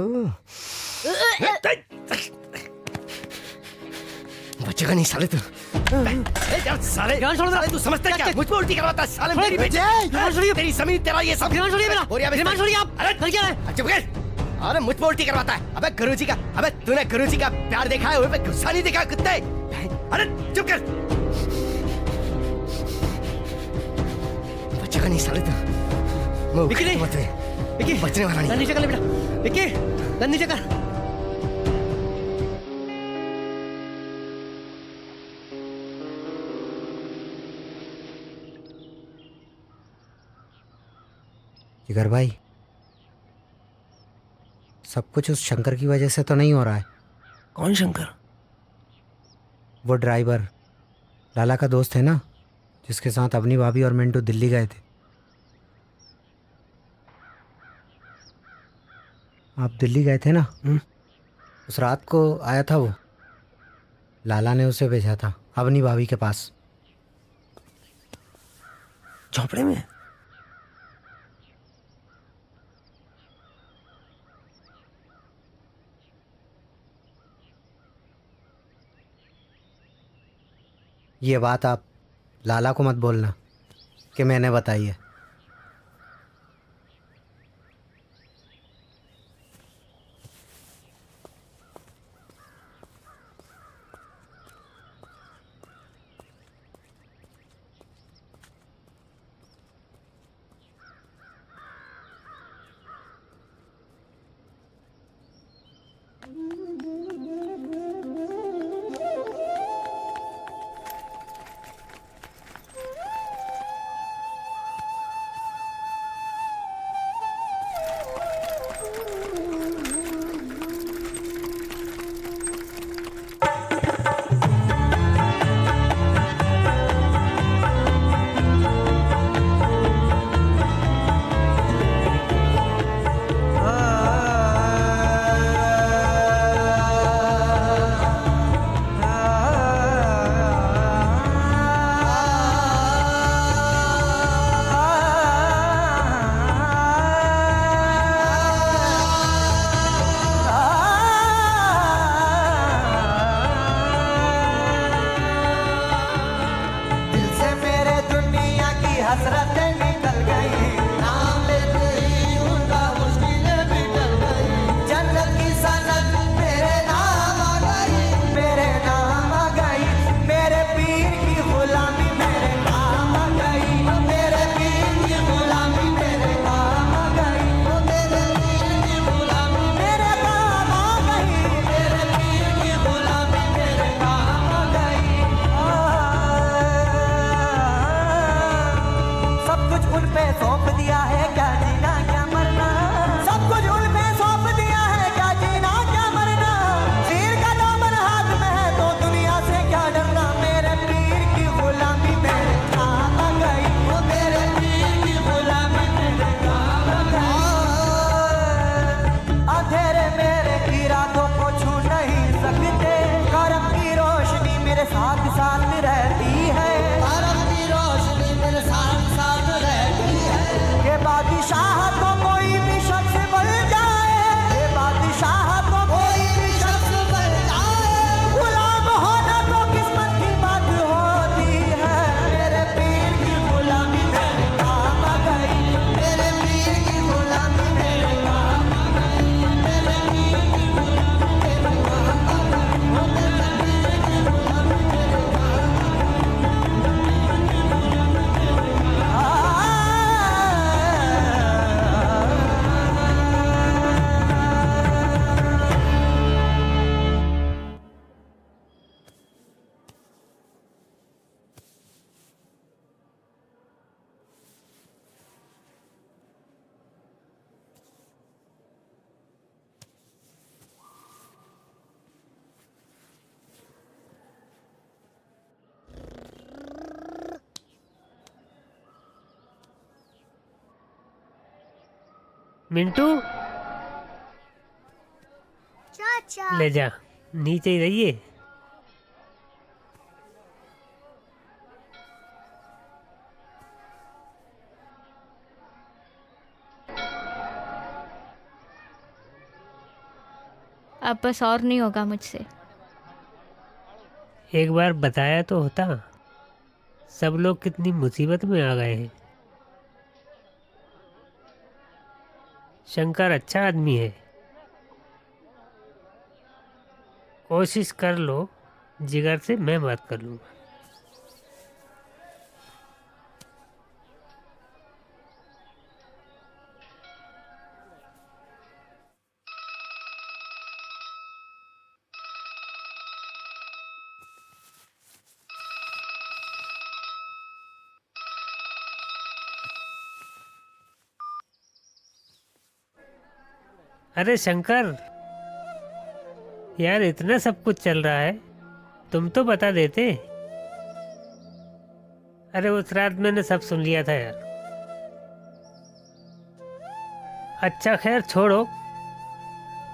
बच्चे का नहीं साले तू। साले साले तू समझता क्या? मुझ पे उल्टी करवाता साले। मेरी बेटी तेरी जमीन तेरा ये सब। छोड़िए मेरा। छोड़िए आप। अरे क्या है? चुप कर। अरे मुझ पे उल्टी करवाता है। अबे गुरुजी का, अबे तूने गुरुजी का प्यार देखा है, वो गुस्सा नहीं देखा कुत्ते? अरे चुप कर। बच्चे का नहीं साले तू। विकी मत रे। विकी बचने वाला नहीं। नीचे कर ले बेटा। विकी गन नीचे कर। जिगर भाई, सब कुछ उस शंकर की वजह से तो नहीं हो रहा है। कौन शंकर? वो ड्राइवर लाला का दोस्त है ना, जिसके साथ अपनी भाभी और मिंटू दिल्ली गए थे। आप दिल्ली गए थे ना? उस रात को आया था वो। लाला ने उसे भेजा था अपनी भाभी के पास। झोपड़े में? ये बात आप लाला को मत बोलना कि मैंने बताई है। मिंटू चाचा ले जा, नीचे ही रहिए। अब बस और नहीं होगा मुझसे। एक बार बताया तो होता। सब लोग कितनी मुसीबत में आ गए हैं। शंकर अच्छा आदमी है, कोशिश कर लो, जिगर से मैं बात कर लूँगा। अरे शंकर यार, इतना सब कुछ चल रहा है, तुम तो बता देते। अरे उस रात मैंने सब सुन लिया था यार। अच्छा खैर छोड़ो,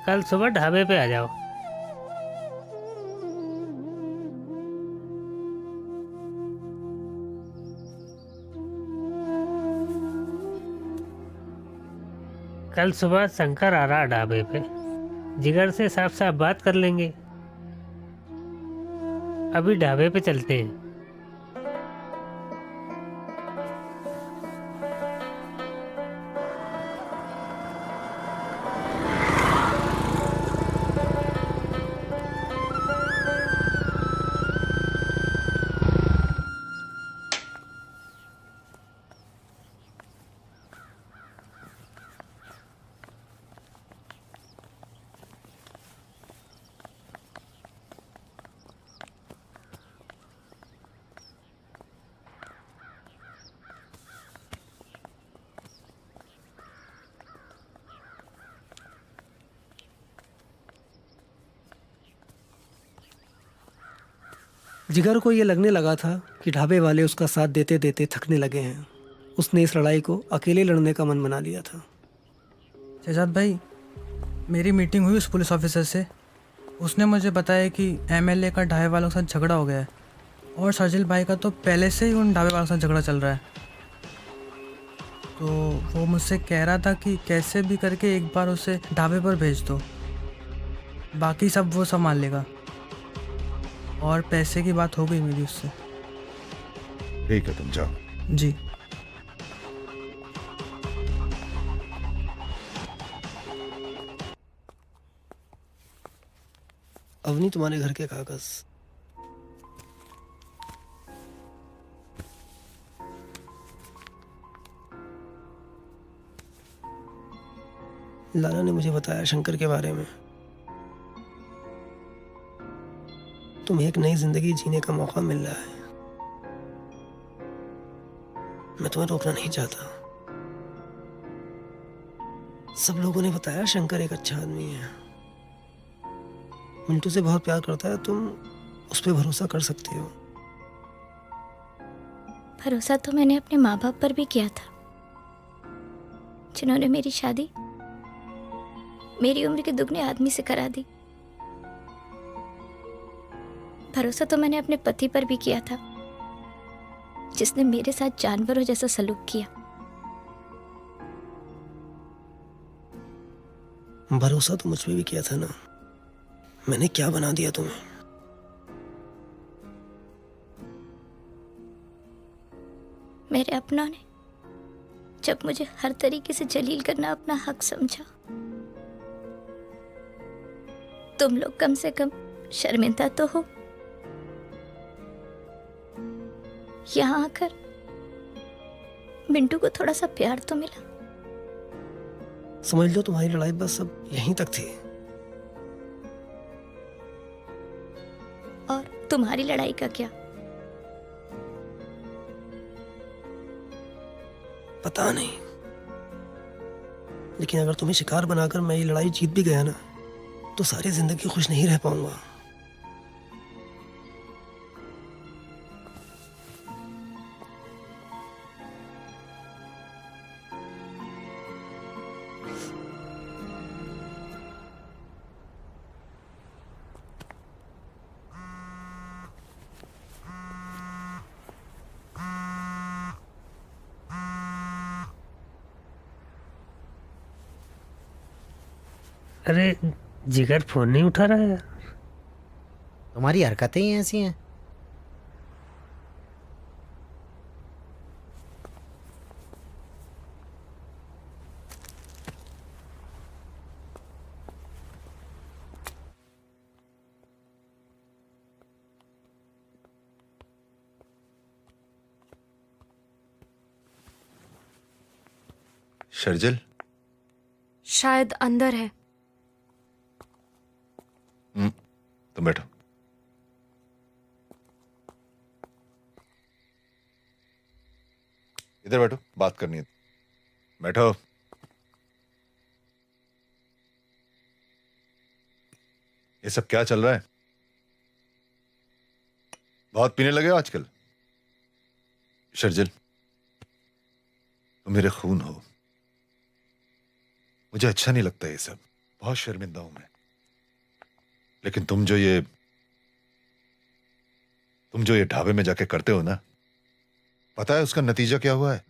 कल सुबह ढाबे पे आ जाओ। कल सुबह शंकर आ रहा ढाबे पे, जिगर से साफ साफ बात कर लेंगे। अभी ढाबे पे चलते हैं। जिगर को ये लगने लगा था कि ढाबे वाले उसका साथ देते देते थकने लगे हैं। उसने इस लड़ाई को अकेले लड़ने का मन बना लिया था। शहजाद भाई, मेरी मीटिंग हुई उस पुलिस ऑफिसर से। उसने मुझे बताया कि एमएलए का ढाबे वालों के साथ झगड़ा हो गया है और शार्जिल भाई का तो पहले से ही उन ढाबे वालों के साथ झगड़ा चल रहा है। तो वो मुझसे कह रहा था कि कैसे भी करके एक बार उसे ढाबे पर भेज दो, बाकी सब वो संभाल लेगा। और पैसे की बात हो गई मेरी उससे। ठीक है, तुम जाओ। जी। अवनी, तुम्हारे घर के कागज। लाला ने मुझे बताया शंकर के बारे में। तुम्हें एक नई जिंदगी जीने का मौका मिल रहा है। मैं तुम्हें रोकना नहीं चाहता। सब लोगों ने बताया शंकर एक अच्छा आदमी है, मिंटू से बहुत प्यार करता है। तुम उस पर भरोसा कर सकती हो। भरोसा तो मैंने अपने माँ बाप पर भी किया था, जिन्होंने मेरी शादी मेरी उम्र के दुगने आदमी से करा दी। भरोसा तो मैंने अपने पति पर भी किया था, जिसने मेरे साथ जानवरों जैसा सलूक किया। भरोसा तो मुझ पे भी किया था ना। मैंने क्या बना दिया तुम्हें? मेरे अपनों ने जब मुझे हर तरीके से जलील करना अपना हक समझा, तुम लोग कम से कम शर्मिंदा तो हो। यहाँ आकर मिंटू को थोड़ा सा प्यार तो मिला। समझ लो तुम्हारी लड़ाई बस अब यहीं तक थी। और तुम्हारी लड़ाई का क्या? पता नहीं, लेकिन अगर तुम्हें शिकार बनाकर मैं ये लड़ाई जीत भी गया ना, तो सारी जिंदगी खुश नहीं रह पाऊंगा। अरे जिगर फोन नहीं उठा रहा है यार। तुम्हारी हरकतें ही ऐसी हैं। शर्जिल, शायद अंदर है। तुम बैठो। इधर बैठो, बात करनी है। बैठो। ये सब क्या चल रहा है? बहुत पीने लगे हो आजकल। शर्जिल, तुम मेरे खून हो। मुझे अच्छा नहीं लगता ये सब, बहुत शर्मिंदा हूं मैं। लेकिन तुम जो ये ढाबे में जाके करते हो ना, पता है उसका नतीजा क्या हुआ है?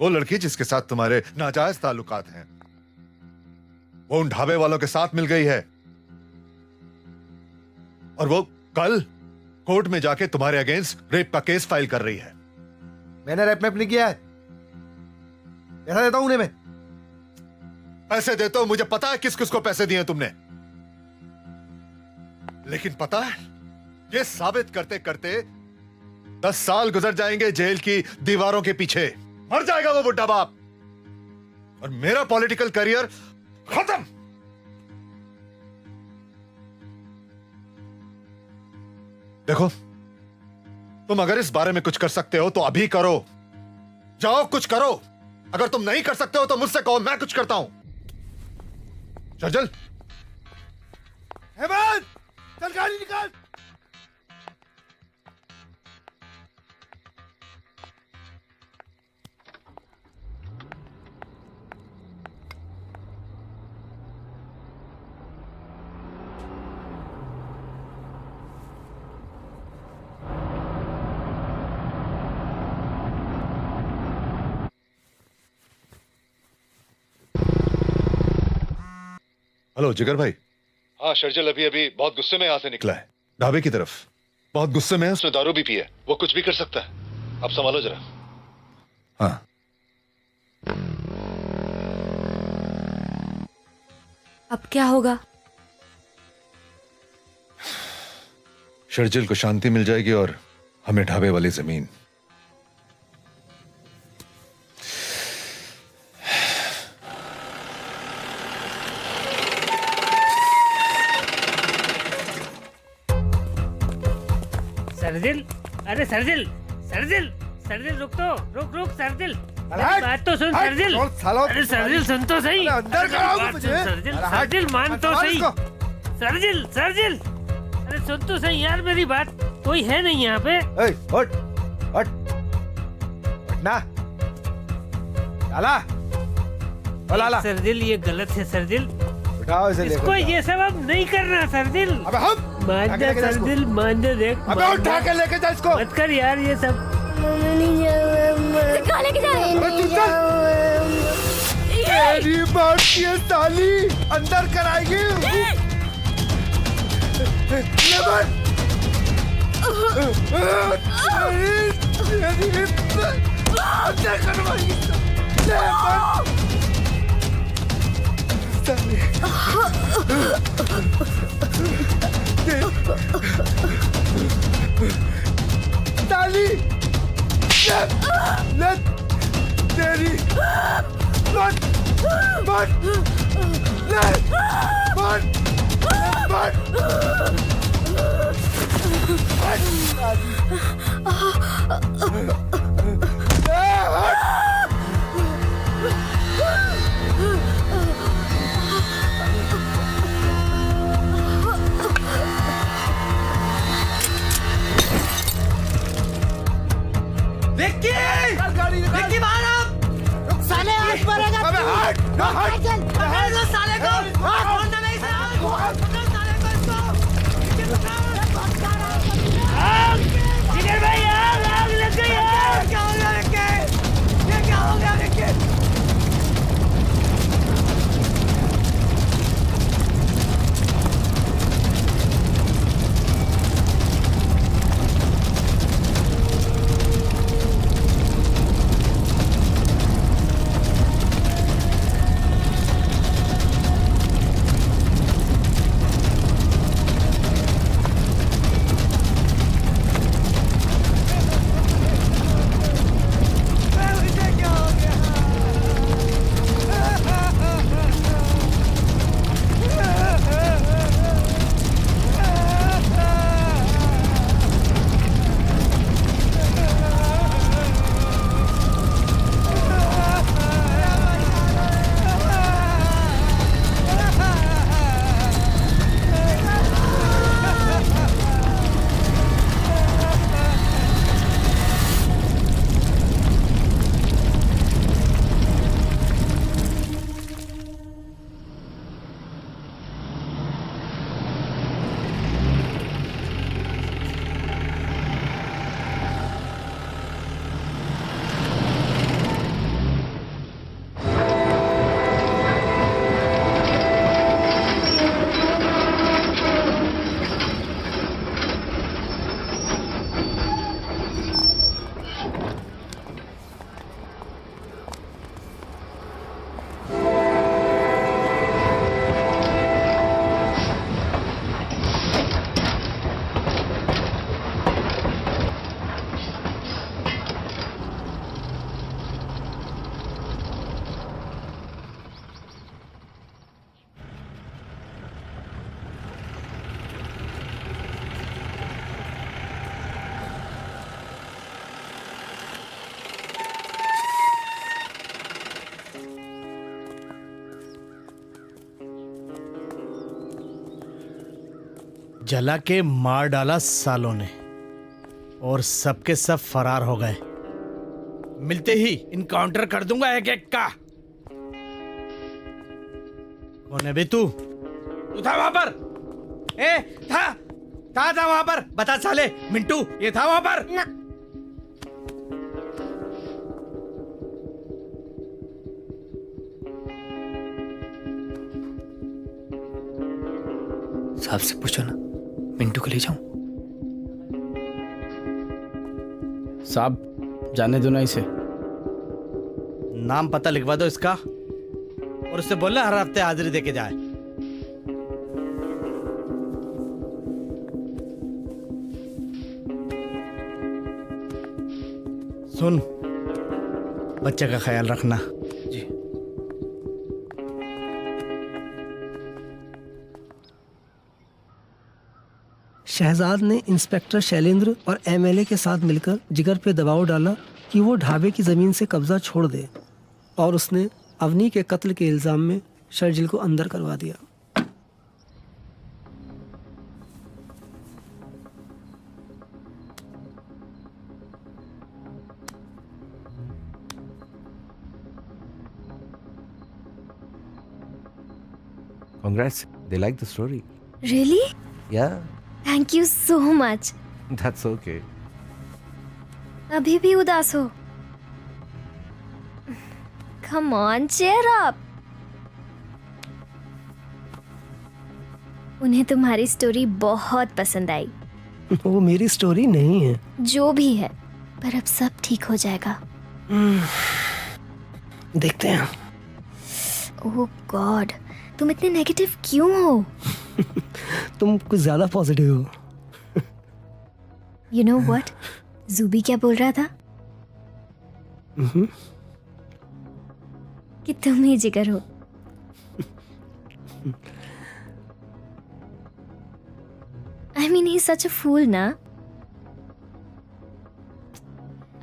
वो लड़की जिसके साथ तुम्हारे नाजायज ताल्लुकात हैं, वो उन ढाबे वालों के साथ मिल गई है और वो कल कोर्ट में जाके तुम्हारे अगेंस्ट रेप का केस फाइल कर रही है। मैंने रेप नहीं किया है। पैसा देता हूं उन्हें मैं। पैसे देते हो, मुझे पता है किस किस को पैसे दिए तुमने। लेकिन पता है, ये साबित करते करते 10 साल गुजर जाएंगे जेल की दीवारों के पीछे। मर जाएगा वो बुड्ढा बाप और मेरा पॉलिटिकल करियर खत्म। देखो, तुम अगर इस बारे में कुछ कर सकते हो तो अभी करो। जाओ कुछ करो। अगर तुम नहीं कर सकते हो तो मुझसे कहो, मैं कुछ करता हूं। शर्जिल, हेमंत, चल गाड़ी निकाल। हेलो जिगर भाई। हाँ, शर्जिल अभी अभी बहुत गुस्से में यहां से निकला है, ढाबे की तरफ। बहुत गुस्से में है, उसने दारू भी पी है। वो कुछ भी कर सकता है, आप संभालो जरा। हाँ। अब क्या होगा? शर्जिल को शांति मिल जाएगी और हमें ढाबे वाली जमीन। सरजिल, अरे सरजिल, सरजिल, सरजिल रुक तो, रुक सरजिल, मेरी बात तो सुन सरजिल। अरे सरजिल सुन तो सही। सरजिल, सरजिल मान तो सही। सरजिल, सरजिल, अरे सुन तो सही यार मेरी बात। कोई है नहीं यहाँ पे। हट, हट, ना, लाला, सरजिल ये गलत है सरजिल। इसे इसको ये सब अब नहीं करना सरजिल। अबे हम मान जा सरजिल, मान जा। देख, अबे उठा के लेके जा इसको। मत कर यार ये सब। कहाँ लेके जा रहे हो? तेरी बात की साली अंदर कराएगी। ले बस। अंदर करवाएगी। ले बस। ताली let तेरी मत विक्की बाहर आ! साले आज मरेगा तू! पकड़ लो साले को! छोड़ना नहीं साले! पकड़ साले को इसको! जिगर भाई आग लग गई है! क्या हो गया विक्की? ये क्या हो गया विक्की? जला के मार डाला सालों ने और सबके सब फरार हो गए। मिलते ही इनकाउंटर कर दूंगा एक एक का। कौन है बे तू? तू था वहां पर? था वहां पर? बता साले मिंटू, ये था वहां पर? ना। साहब से पूछो ना, मिंटू को ले जाऊं? साहब जाने दो ना इसे। नाम पता लिखवा दो इसका और उससे बोलना हर हफ्ते हाजिरी देके जाए। सुन, बच्चे का ख्याल रखना। जी। शहजाद ने इंस्पेक्टर शैलेंद्र और एमएलए के साथ मिलकर जिगर पे दबाव डाला कि वो ढाबे की ज़मीन से कब्जा छोड़ दे, और उसने अवनी के कत्ल के इल्ज़ाम में शर्जिल को अंदर करवा दिया। Congrats. They like the story. Really? Yeah, Thank you so much. that's okay. अभी भी उदास हो? Come on, cheer up. उन्हें तुम्हारी स्टोरी बहुत पसंद आई। वो मेरी स्टोरी नहीं है। जो भी है, पर अब सब ठीक हो जाएगा। देखते हैं। ओह गॉड, तुम इतने नेगेटिव क्यों हो? तुम कुछ ज्यादा पॉजिटिव हो। You know what? जूबी क्या बोल रहा था? कि तुम ही जिगर हो। I mean, he's such a fool ना?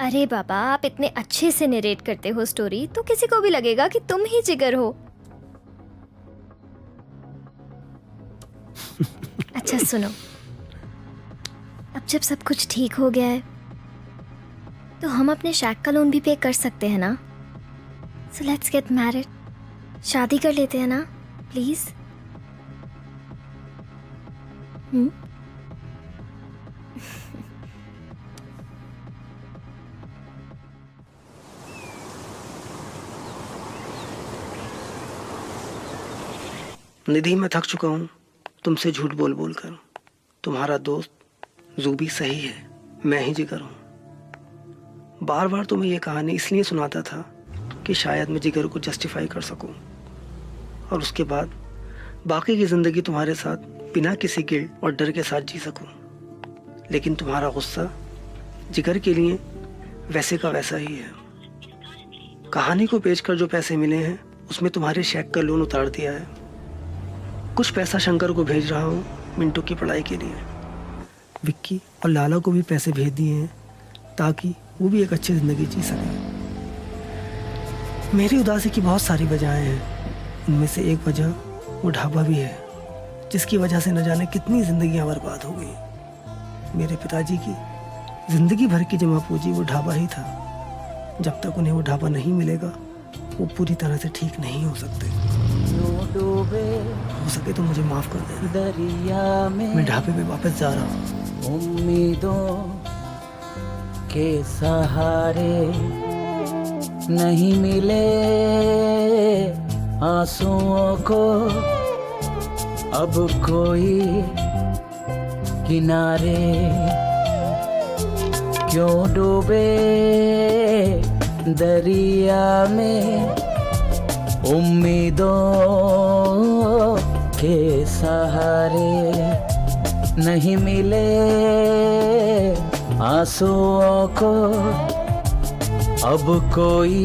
अरे बाबा, आप इतने अच्छे से नरेट करते हो स्टोरी, तो किसी को भी लगेगा कि तुम ही जिगर हो। अच्छा सुनो, अब जब सब कुछ ठीक हो गया है, तो हम अपने शैक का लोन भी पे कर सकते हैं ना? So let's get married. शादी कर लेते हैं ना, प्लीज? निधि, मैं थक चुका हूँ तुमसे झूठ बोल बोल कर। तुम्हारा दोस्त जूबी सही है, मैं ही जिगर हूँ। बार बार तुम्हें ये कहानी इसलिए सुनाता था कि शायद मैं जिगर को जस्टिफाई कर सकूं, और उसके बाद बाकी की ज़िंदगी तुम्हारे साथ बिना किसी गिल्ट और डर के साथ जी सकूं। लेकिन तुम्हारा गुस्सा जिगर के लिए वैसे का वैसा ही है। कहानी को बेचकर जो पैसे मिले हैं उसमें तुम्हारे शेक का लोन उतार दिया है। कुछ पैसा शंकर को भेज रहा हूँ मिंटू की पढ़ाई के लिए। विक्की और लाला को भी पैसे भेज दिए हैं ताकि वो भी एक अच्छी ज़िंदगी जी सके। मेरी उदासी की बहुत सारी वजहें हैं, उनमें से एक वजह वो ढाबा भी है, जिसकी वजह से न जाने कितनी जिंदगियां बर्बाद हो गई। मेरे पिताजी की जिंदगी भर की जमा पूंजी वो ढाबा ही था। जब तक उन्हें वो ढाबा नहीं मिलेगा, वो पूरी तरह से ठीक नहीं हो सकते। हो सके तो मुझे माफ कर दे। दरिया में मैं ढाबे पे वापस जा रहा हूँ। उम्मीदों के सहारे नहीं मिले आंसुओं को अब कोई किनारे, क्यों डूबे दरिया में उम्मीदों के सहारे नहीं मिले आंसुओं को अब कोई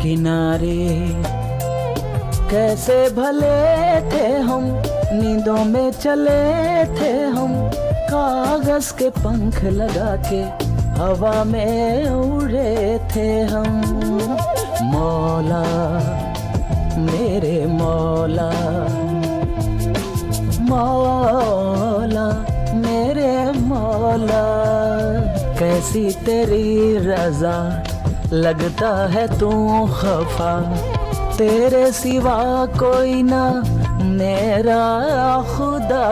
किनारे। कैसे भले थे हम, नींदों में चले थे हम, कागज के पंख लगा के हवा में उड़े थे हम। मौला मेरे मौला, मौला जैसी तेरी रजा, लगता है तू खफा, तेरे सिवा कोई ना मेरा खुदा।